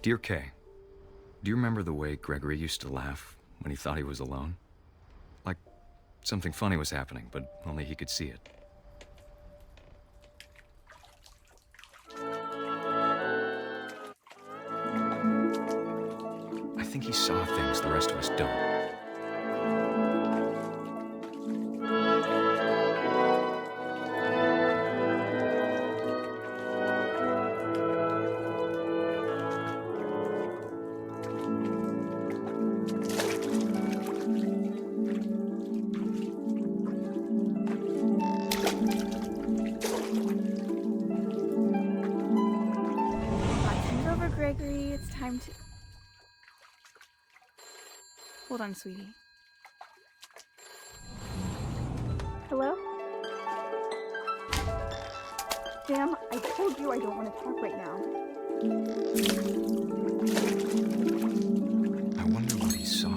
Speaker 10: Dear Kay, do you remember the way Gregory used to laugh when he thought he was alone? Like something funny was happening, but only he could see it. I think he saw things the rest of us don't.
Speaker 11: Gregory, it's time to... Hold on, sweetie. Hello? Sam, I told you I don't want to talk right now.
Speaker 10: I wonder what he saw.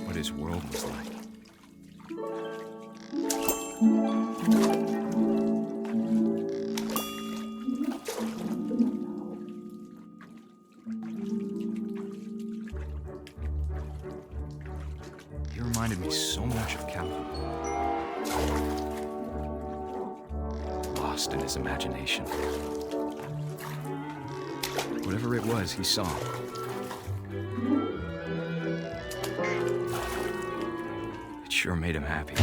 Speaker 10: What his world was like. He reminded me so much of Calvin. Lost in his imagination. Whatever it was he saw. It sure made him happy.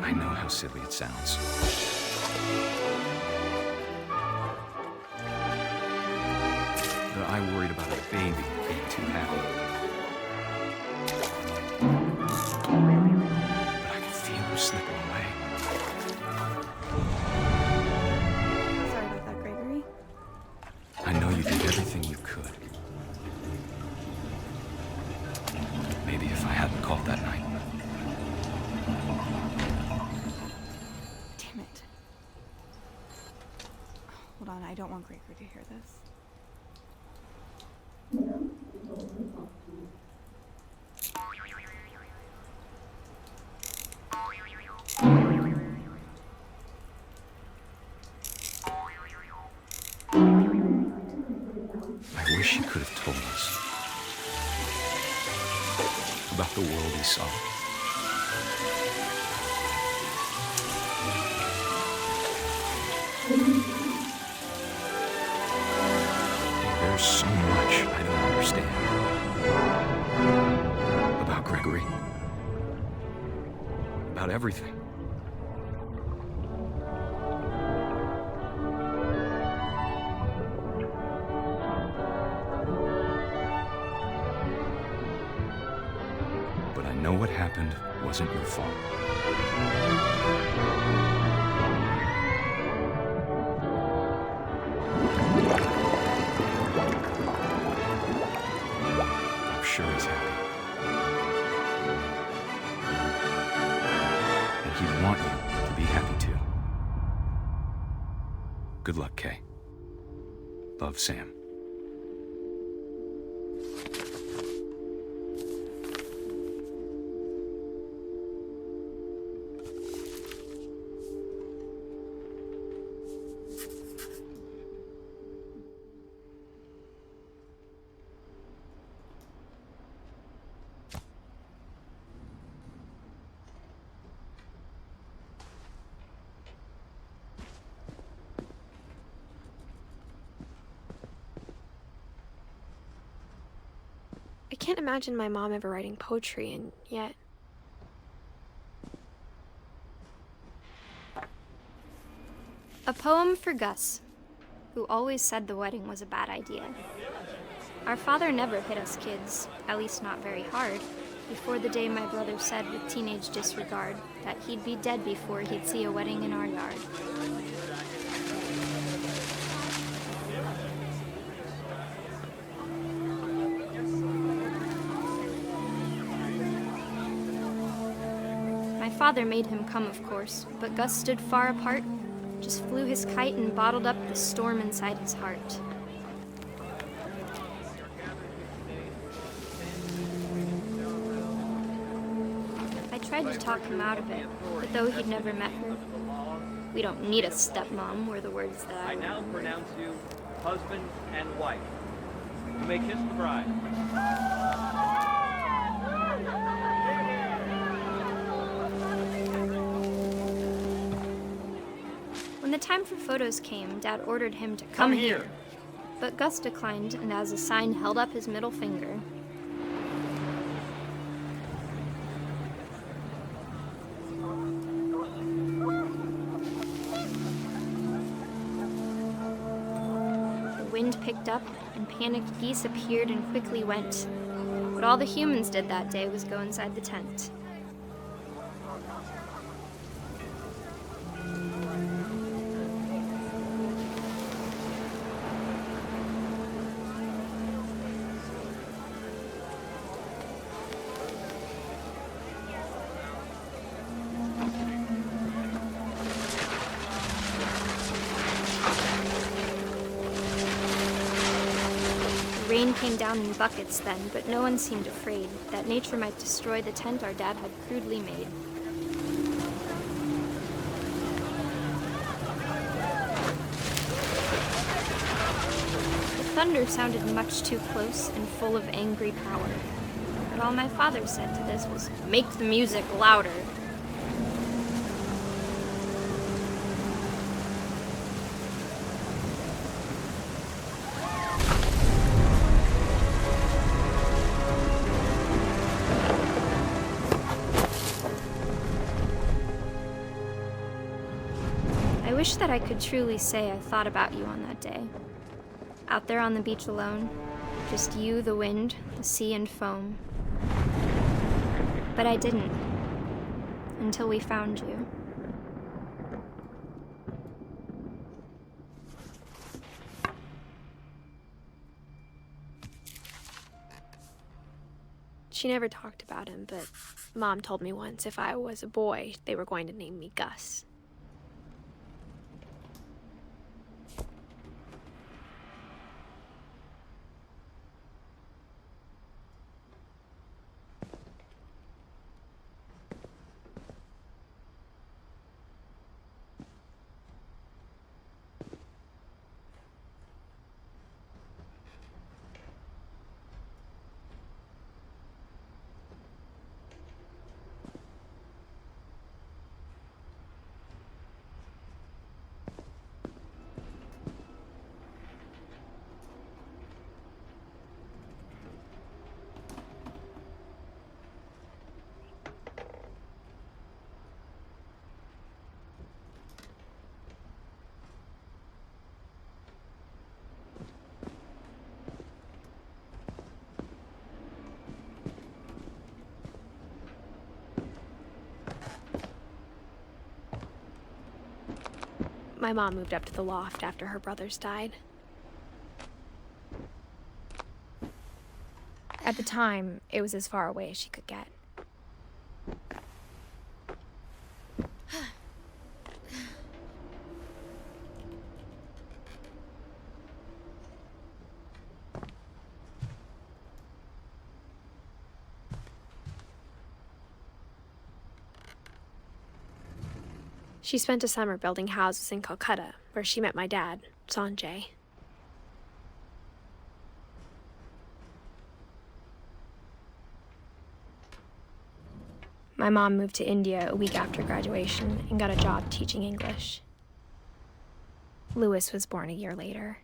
Speaker 10: I know how silly it sounds. But I worried about a baby being too happy. But I could feel him slipping away.
Speaker 11: Sorry about that, Gregory.
Speaker 10: I know you did everything you could. Maybe if I hadn't called that night.
Speaker 11: Damn it. Hold on, I don't want Gregory to hear this.
Speaker 10: I wish he could have told us about the world he saw. There's so much I don't understand about Gregory, about everything. But I know what happened wasn't your fault. I'm sure he's happy. And he'd want you to be happy too. Good luck, Kay. Love, Sam.
Speaker 2: can't imagine my mom ever writing poetry, and yet...
Speaker 12: A poem for Gus, who always said the wedding was a bad idea. Our father never hit us kids, at least not very hard, before the day my brother said with teenage disregard that he'd be dead before he'd see a wedding in our yard. My father made him come, of course, but Gus stood far apart, just flew his kite and bottled up the storm inside his heart. I tried to talk him out of it, but though he'd never met her, "We don't need a stepmom," were the words that I
Speaker 13: now pronounce you husband and wife. You may kiss the bride.
Speaker 12: When the time for photos came, Dad ordered him to come here. But Gus declined, and as a sign held up his middle finger. The wind picked up, and panicked geese appeared and quickly went. What all the humans did that day was go inside the tent. Rain came down in buckets then, but no one seemed afraid that nature might destroy the tent our dad had crudely made. The thunder sounded much too close and full of angry power, but all my father said to this was, "Make the music louder." I wish that I could truly say I thought about you on that day. Out there on the beach alone, just you, the wind, the sea, and foam. But I didn't, until we found you.
Speaker 2: She never talked about him, but Mom told me once if I was a boy, they were going to name me Gus. My mom moved up to the loft after her brothers died. At the time, it was as far away as she could get. She spent a summer building houses in Calcutta, where she met my dad, Sanjay. My mom moved to India a week after graduation and got a job teaching English. Louis was born a year later.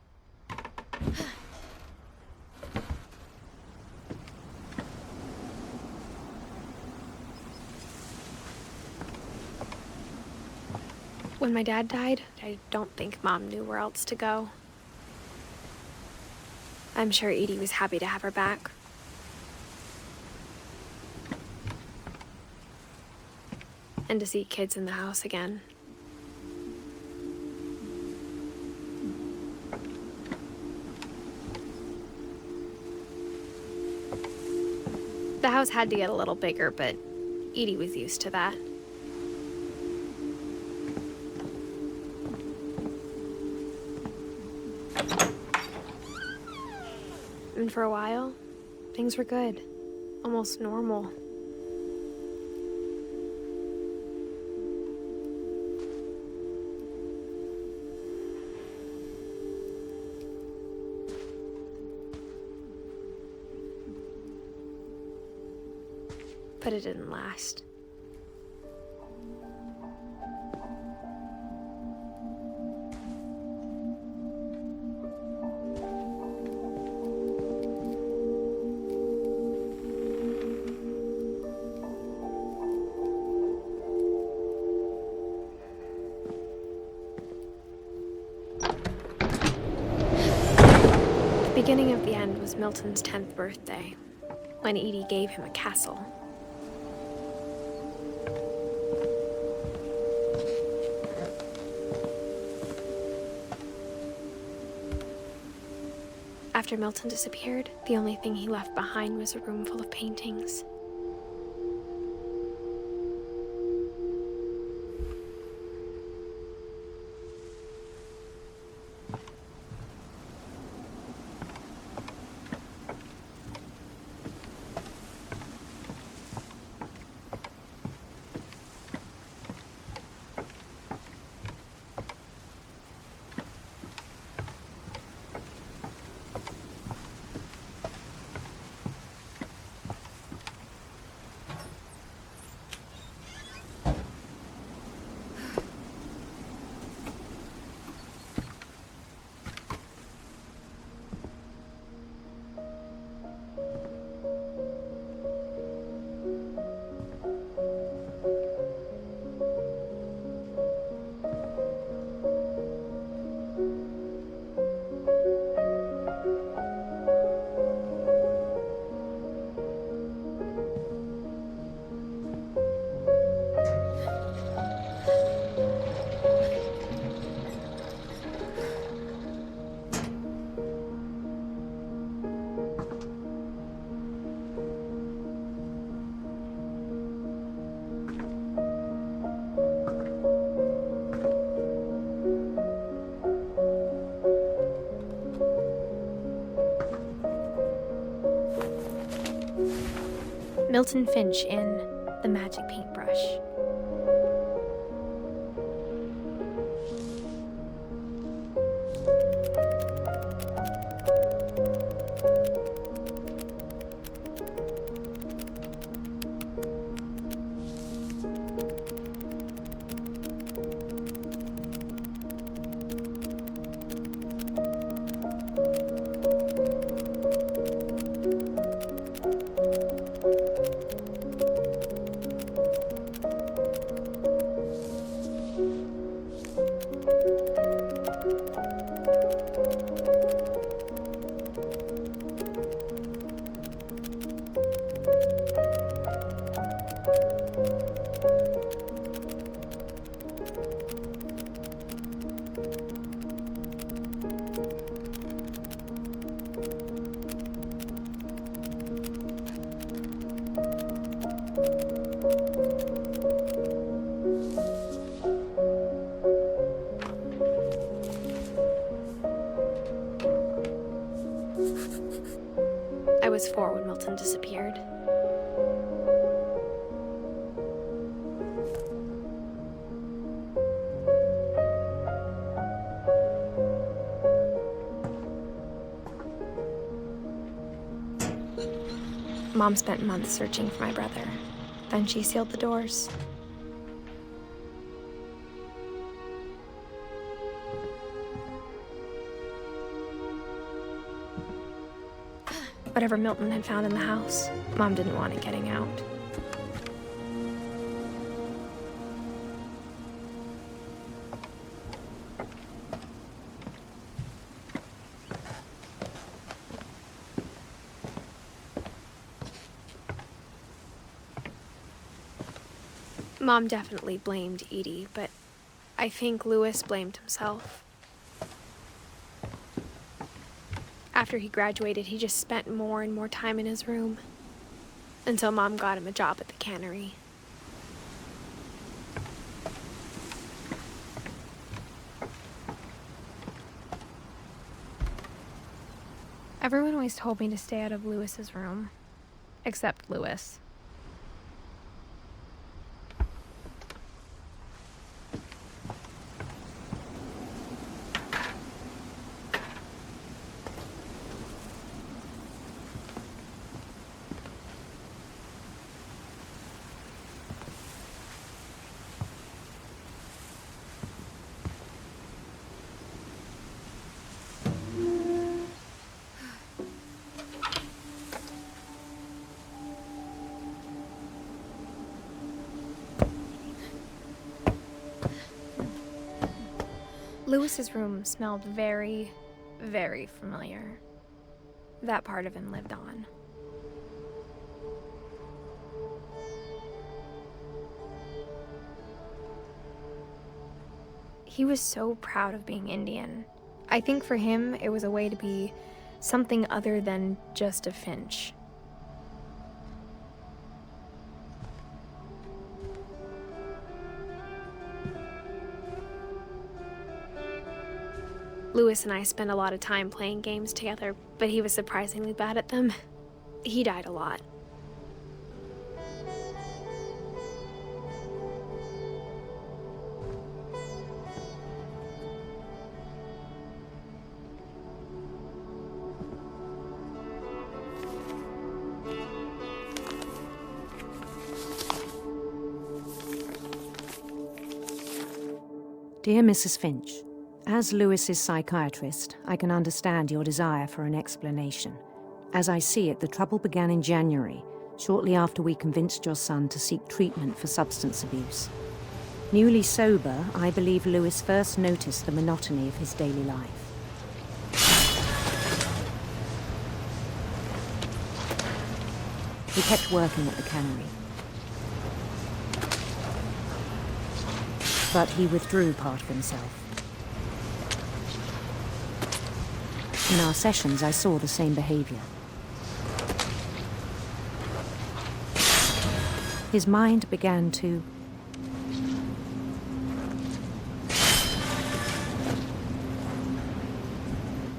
Speaker 2: When my dad died, I don't think Mom knew where else to go. I'm sure Edie was happy to have her back. And to see kids in the house again. The house had to get a little bigger, but Edie was used to that. And for a while, things were good. Almost normal. But it didn't last. The beginning of the end was Milton's 10th birthday, when Edie gave him a castle. After Milton disappeared, the only thing he left behind was a room full of paintings. Milton Finch in The Magic Paintbrush. I was 4 when Milton disappeared. Mom spent months searching for my brother. Then she sealed the doors. Whatever Milton had found in the house, Mom didn't want it getting out. Mom definitely blamed Edie, but I think Louis blamed himself. After he graduated, he just spent more and more time in his room, until Mom got him a job at the cannery. Everyone always told me to stay out of Louis's room, except Louis. Louis's room smelled very, very familiar. That part of him lived on. He was so proud of being Indian. I think for him, it was a way to be something other than just a Finch. Louis and I spent a lot of time playing games together, but he was surprisingly bad at them. He died a lot.
Speaker 14: Dear Mrs. Finch, as Louis's psychiatrist, I can understand your desire for an explanation. As I see it, the trouble began in January, shortly after we convinced your son to seek treatment for substance abuse. Newly sober, I believe Louis first noticed the monotony of his daily life. He kept working at the cannery, but he withdrew part of himself. In our sessions, I saw the same behavior. His mind began to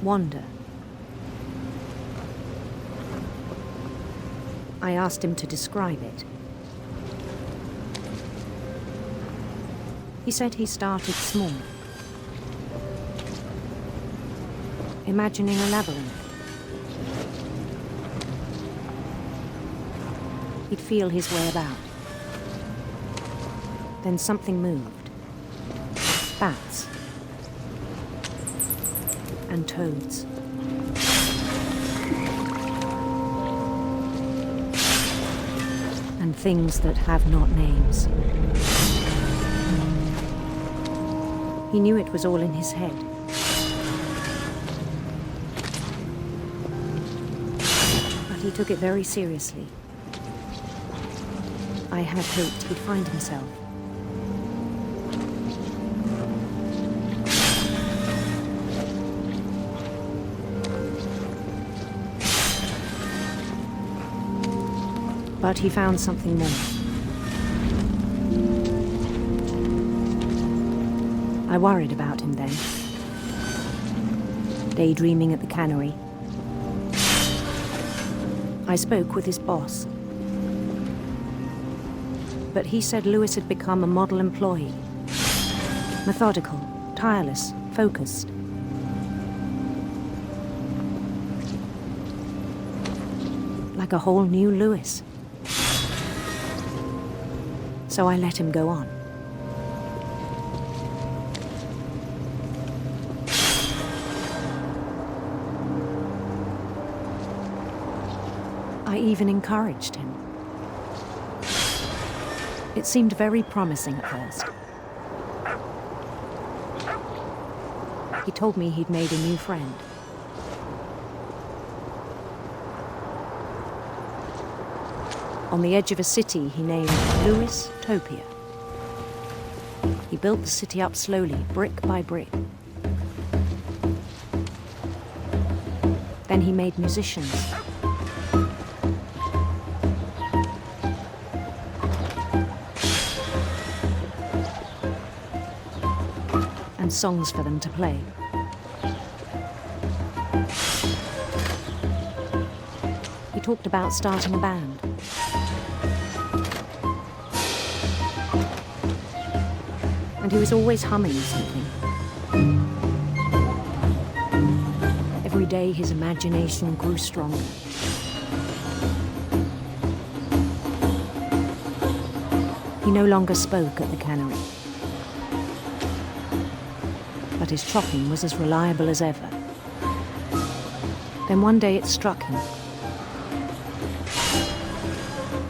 Speaker 14: wander. I asked him to describe it. He said he started small, imagining a labyrinth. He'd feel his way about. Then something moved. Bats. And toads. And things that have not names. He knew it was all in his head. But he took it very seriously. I had hoped he'd find himself. But he found something more. I worried about him then. Daydreaming at the cannery. I spoke with his boss. But he said Louis had become a model employee. Methodical, tireless, focused. Like a whole new Louis. So I let him go on. I even encouraged him. It seemed very promising at first. He told me he'd made a new friend. On the edge of a city he named Louis Topia. built the city up slowly, brick by brick. Then he made musicians. And songs for them to play. He talked about starting a band. And he was always humming something. Every day his imagination grew stronger. He no longer spoke at the cannery. But his chopping was as reliable as ever. Then one day it struck him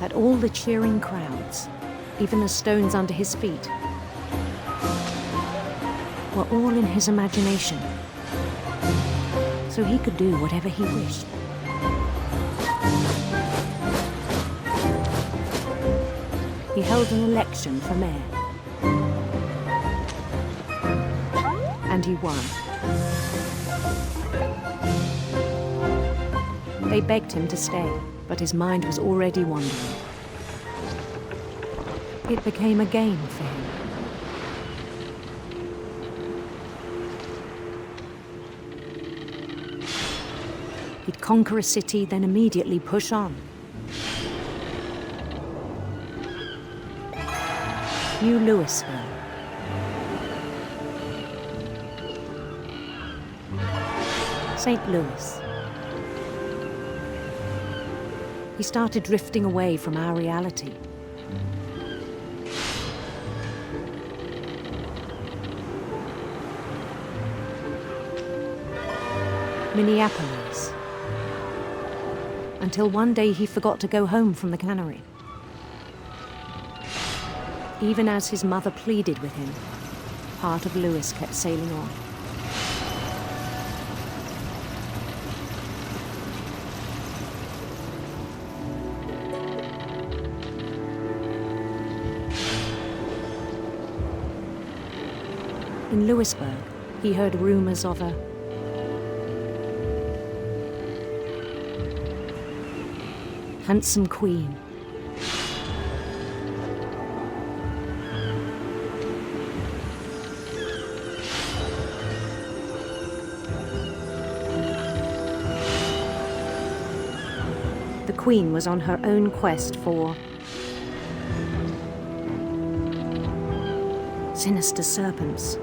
Speaker 14: that all the cheering crowds, even the stones under his feet, were all in his imagination, so he could do whatever he wished. He held an election for mayor. And he won. They begged him to stay, but his mind was already wandering. It became a game for him. He'd conquer a city, then immediately push on. New Louisville. St. Louis. He started drifting away from our reality. Minneapolis. Until one day he forgot to go home from the cannery. Even as his mother pleaded with him, part of Louis kept sailing on. In Louisburg, he heard rumors of a handsome queen. The queen was on her own quest for sinister serpents.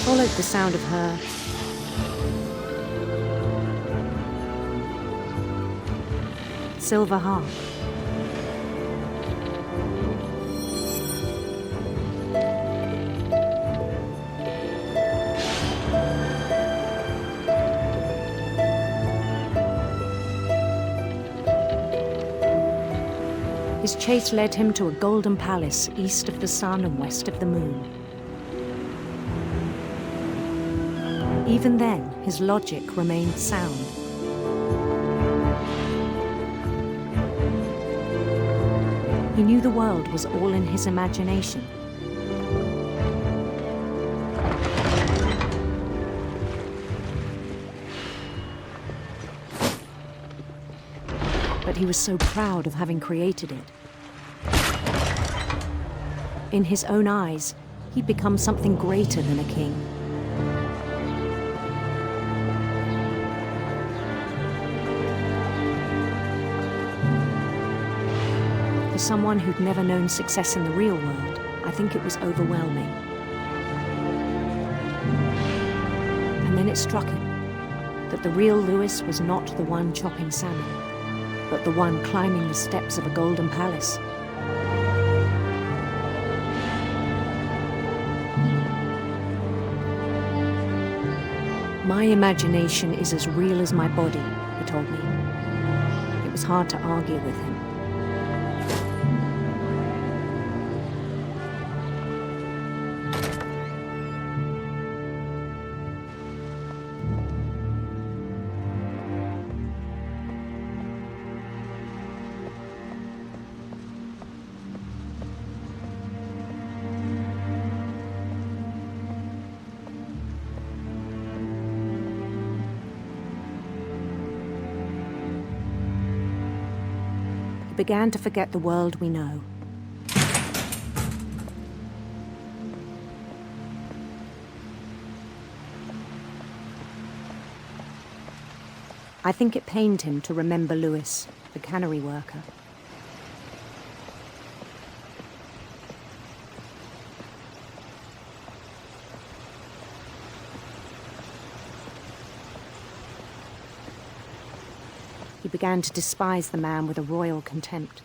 Speaker 14: Followed the sound of her silver harp. His chase led him to a golden palace east of the sun and west of the moon. Even then, his logic remained sound. He knew the world was all in his imagination. But he was so proud of having created it. In his own eyes, he'd become something greater than a king. For someone who'd never known success in the real world, I think it was overwhelming. And then it struck him that the real Louis was not the one chopping salmon, but the one climbing the steps of a golden palace. My imagination is as real as my body, he told me. It was hard to argue with him. He began to forget the world we know. I think it pained him to remember Lewis, the cannery worker. He began to despise the man with a royal contempt.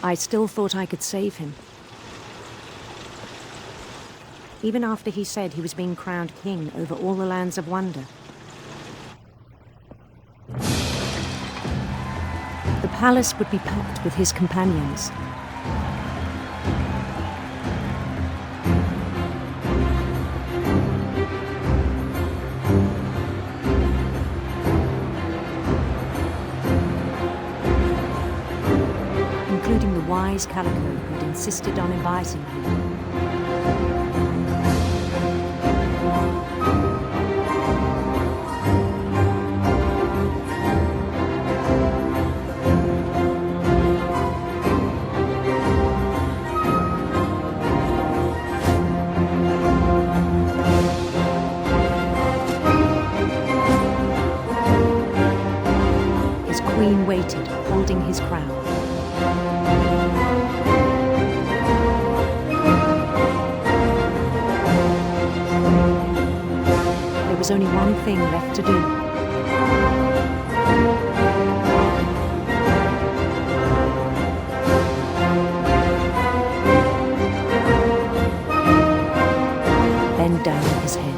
Speaker 14: I still thought I could save him. Even after he said he was being crowned king over all the lands of wonder. The palace would be packed with his companions. Including the wise Calico who'd insisted on inviting him. His queen waited, holding his crown. There was only one thing left to do. Bend down his head.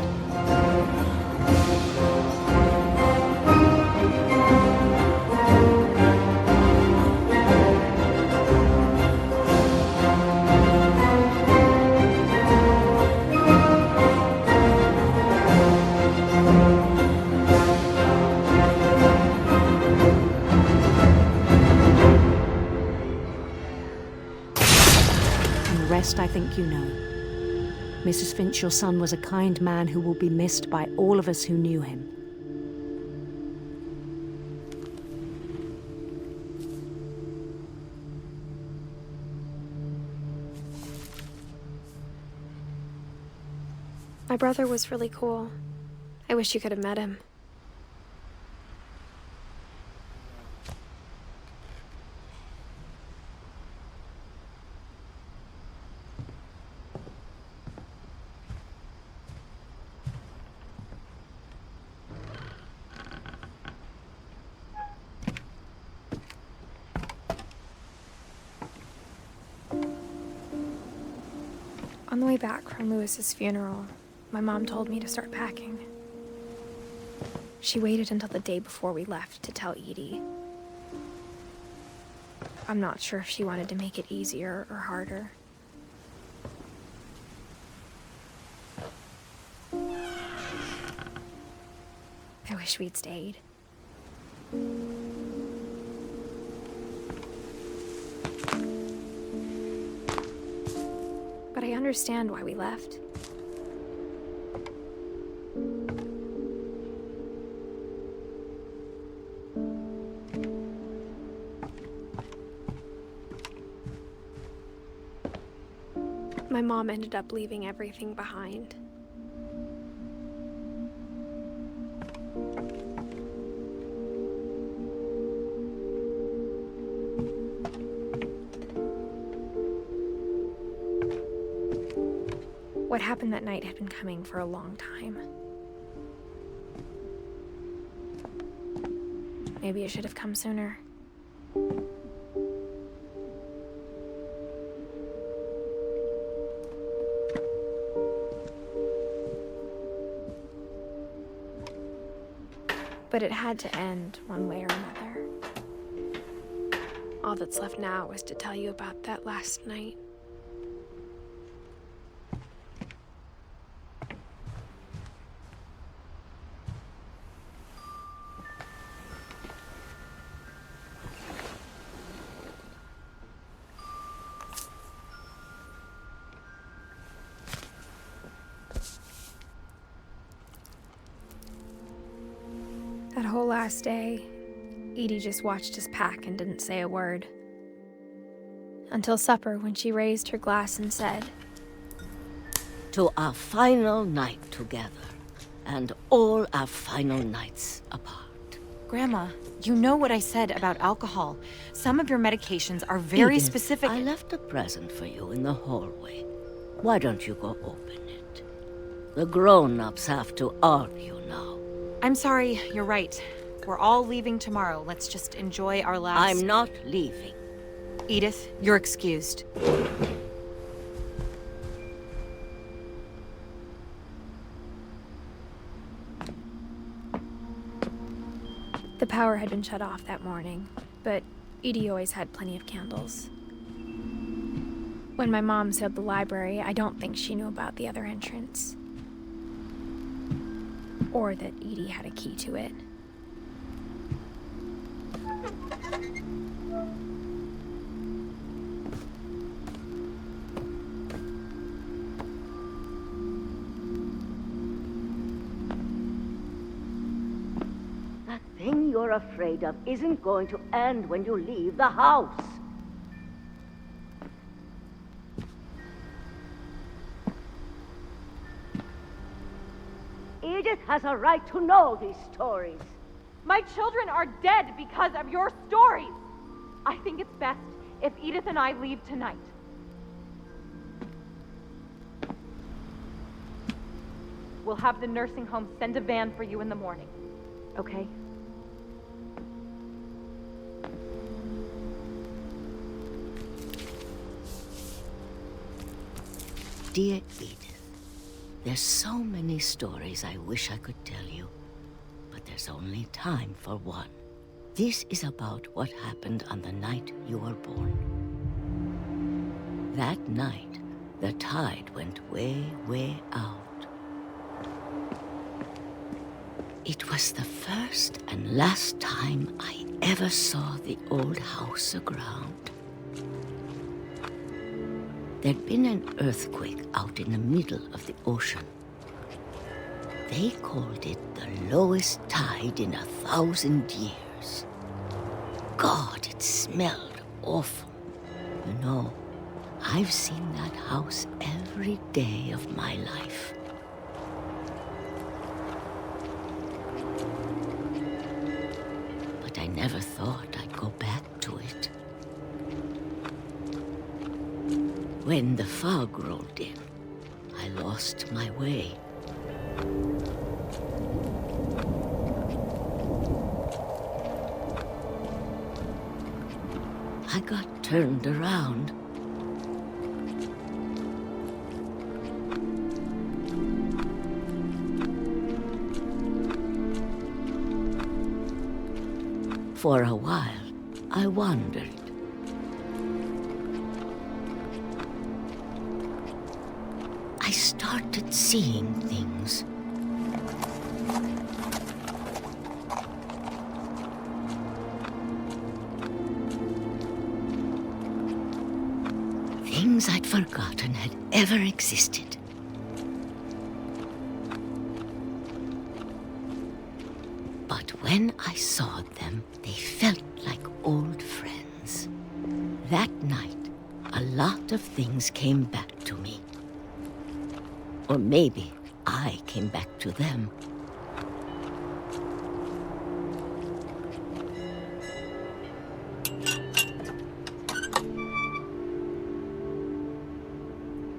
Speaker 14: I think you know. Mrs. Finch, your son was a kind man who will be missed by all of us who knew him.
Speaker 2: My brother was really cool. I wish you could have met him. On the way back from Lewis's funeral, my mom told me to start packing. She waited until the day before we left to tell Edie. I'm not sure if she wanted to make it easier or harder. I wish we'd stayed. But I understand why we left. My mom ended up leaving everything behind. What happened that night had been coming for a long time. Maybe it should have come sooner. But it had to end one way or another. All that's left now is to tell you about that last night. That whole last day, Edie just watched us pack and didn't say a word. Until supper, when she raised her glass and said,
Speaker 15: "To our final night together, and all our final nights apart."
Speaker 16: Grandma, you know what I said about alcohol. Some of your medications are very
Speaker 15: Edith,
Speaker 16: specific.
Speaker 15: I left a present for you in the hallway. Why don't you go open it? The grown-ups have to argue now.
Speaker 16: I'm sorry, you're right. We're all leaving tomorrow. Let's just enjoy our last...
Speaker 15: I'm not leaving.
Speaker 16: Edith, you're excused.
Speaker 2: The power had been shut off that morning, but Edie always had plenty of candles. When my mom sealed the library, I don't think she knew about the other entrance. Or that Edie had a key to it.
Speaker 15: That thing you're afraid of isn't going to end when you leave the house. Edith has a right to know these stories.
Speaker 11: My children are dead because of your stories. I think it's best if Edith and I leave tonight. We'll have the nursing home send a van for you in the morning, okay?
Speaker 15: Dear Edith, there's so many stories I wish I could tell you, but there's only time for one. This is about what happened on the night you were born. That night, the tide went way, way out. It was the first and last time I ever saw the old house aground. There'd been an earthquake out in the middle of the ocean. They called it the lowest tide in 1,000 years. God, it smelled awful. You know, I've seen that house every day of my life. But I never thought I'd go back to it. When the fog rolled in, I lost my way. I got turned around. For a while, I wandered. I started seeing things. Things I'd forgotten had ever existed. But when I saw them, they felt like old friends. That night, a lot of things came back to me. Or maybe I came back to them.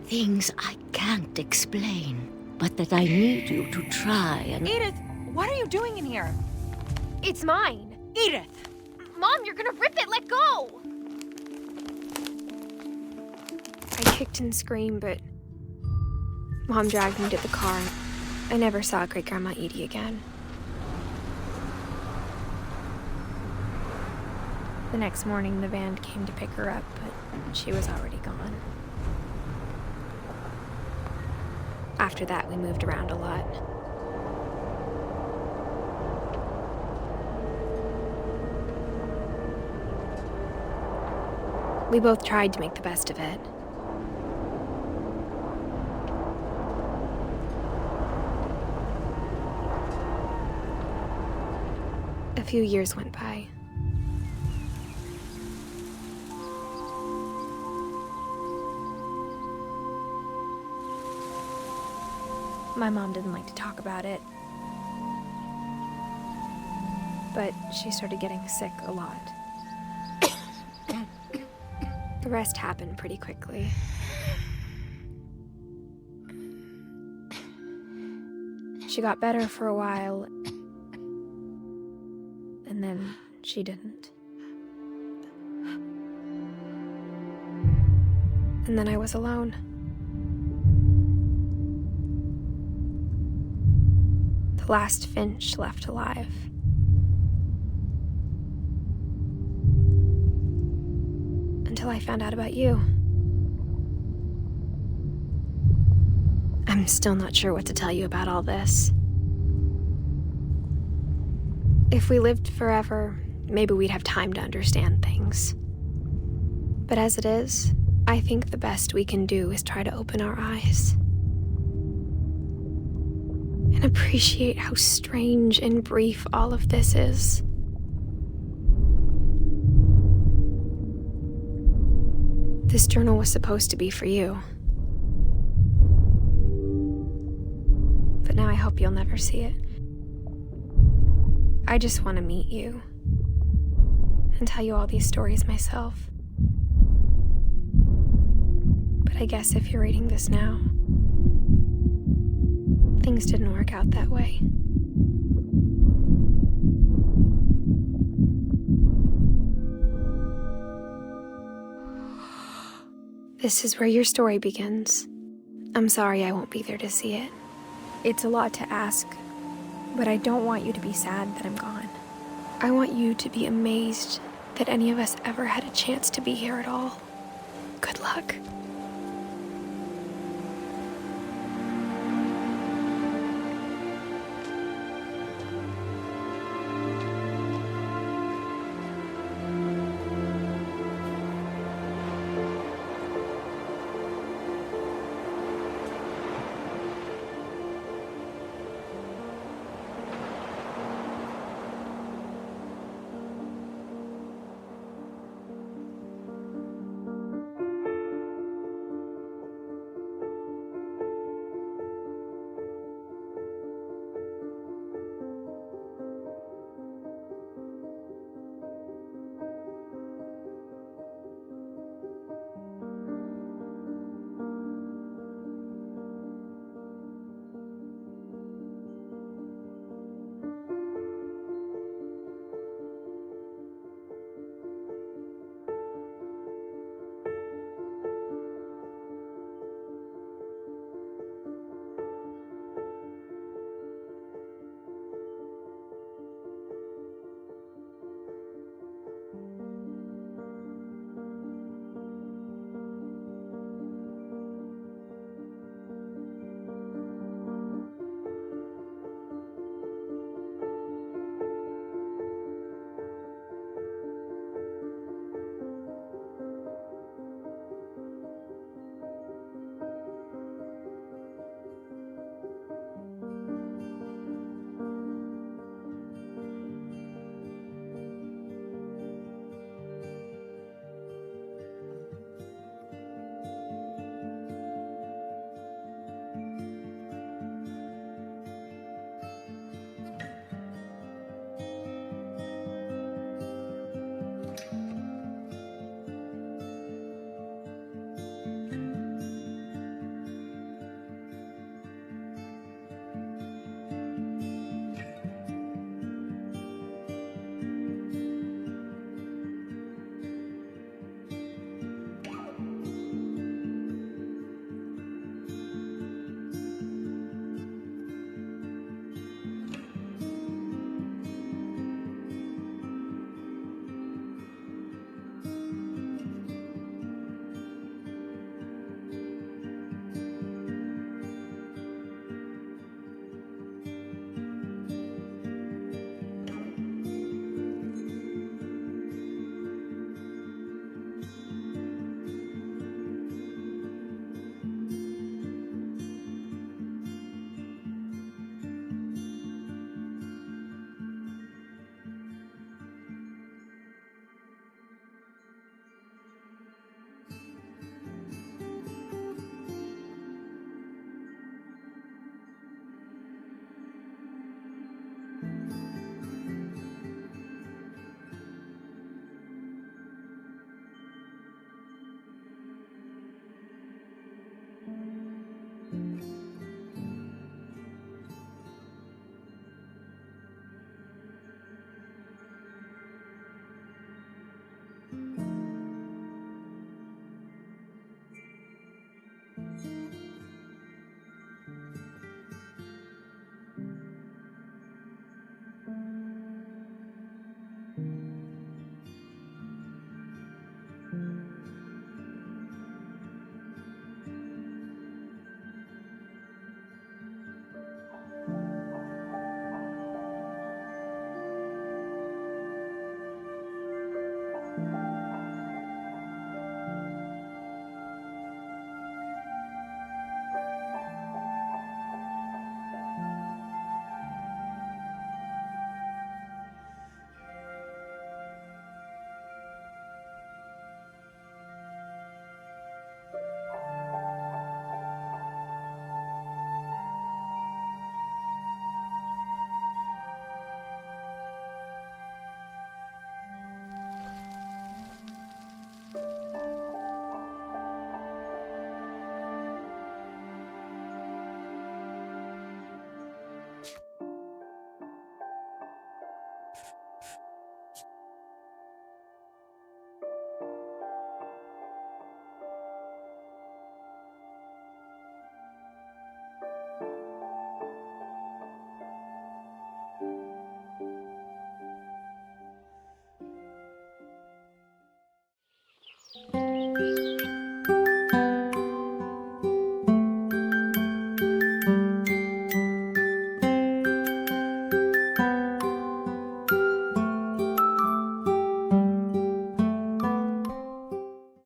Speaker 15: Things I can't explain, but that I need you to try and...
Speaker 16: Edith, what are you doing in here?
Speaker 2: It's mine.
Speaker 16: Edith!
Speaker 2: Mom, you're gonna rip it! Let go! I kicked and screamed, but Mom dragged me to the car. I never saw Great-Grandma Edie again. The next morning, the van came to pick her up, but she was already gone. After that, we moved around a lot. We both tried to make the best of it. A few years went by. My mom didn't like to talk about it, but she started getting sick a lot. The rest happened pretty quickly. She got better for a while, and then she didn't. And then I was alone. The last Finch left alive. Until I found out about you. I'm still not sure what to tell you about all this. If we lived forever, maybe we'd have time to understand things. But as it is, I think the best we can do is try to open our eyes. And appreciate how strange and brief all of this is. This journal was supposed to be for you. But now I hope you'll never see it. I just want to meet you and tell you all these stories myself. But I guess if you're reading this now, things didn't work out that way. This is where your story begins. I'm sorry I won't be there to see it. It's a lot to ask, but I don't want you to be sad that I'm gone. I want you to be amazed that any of us ever had a chance to be here at all. Good luck.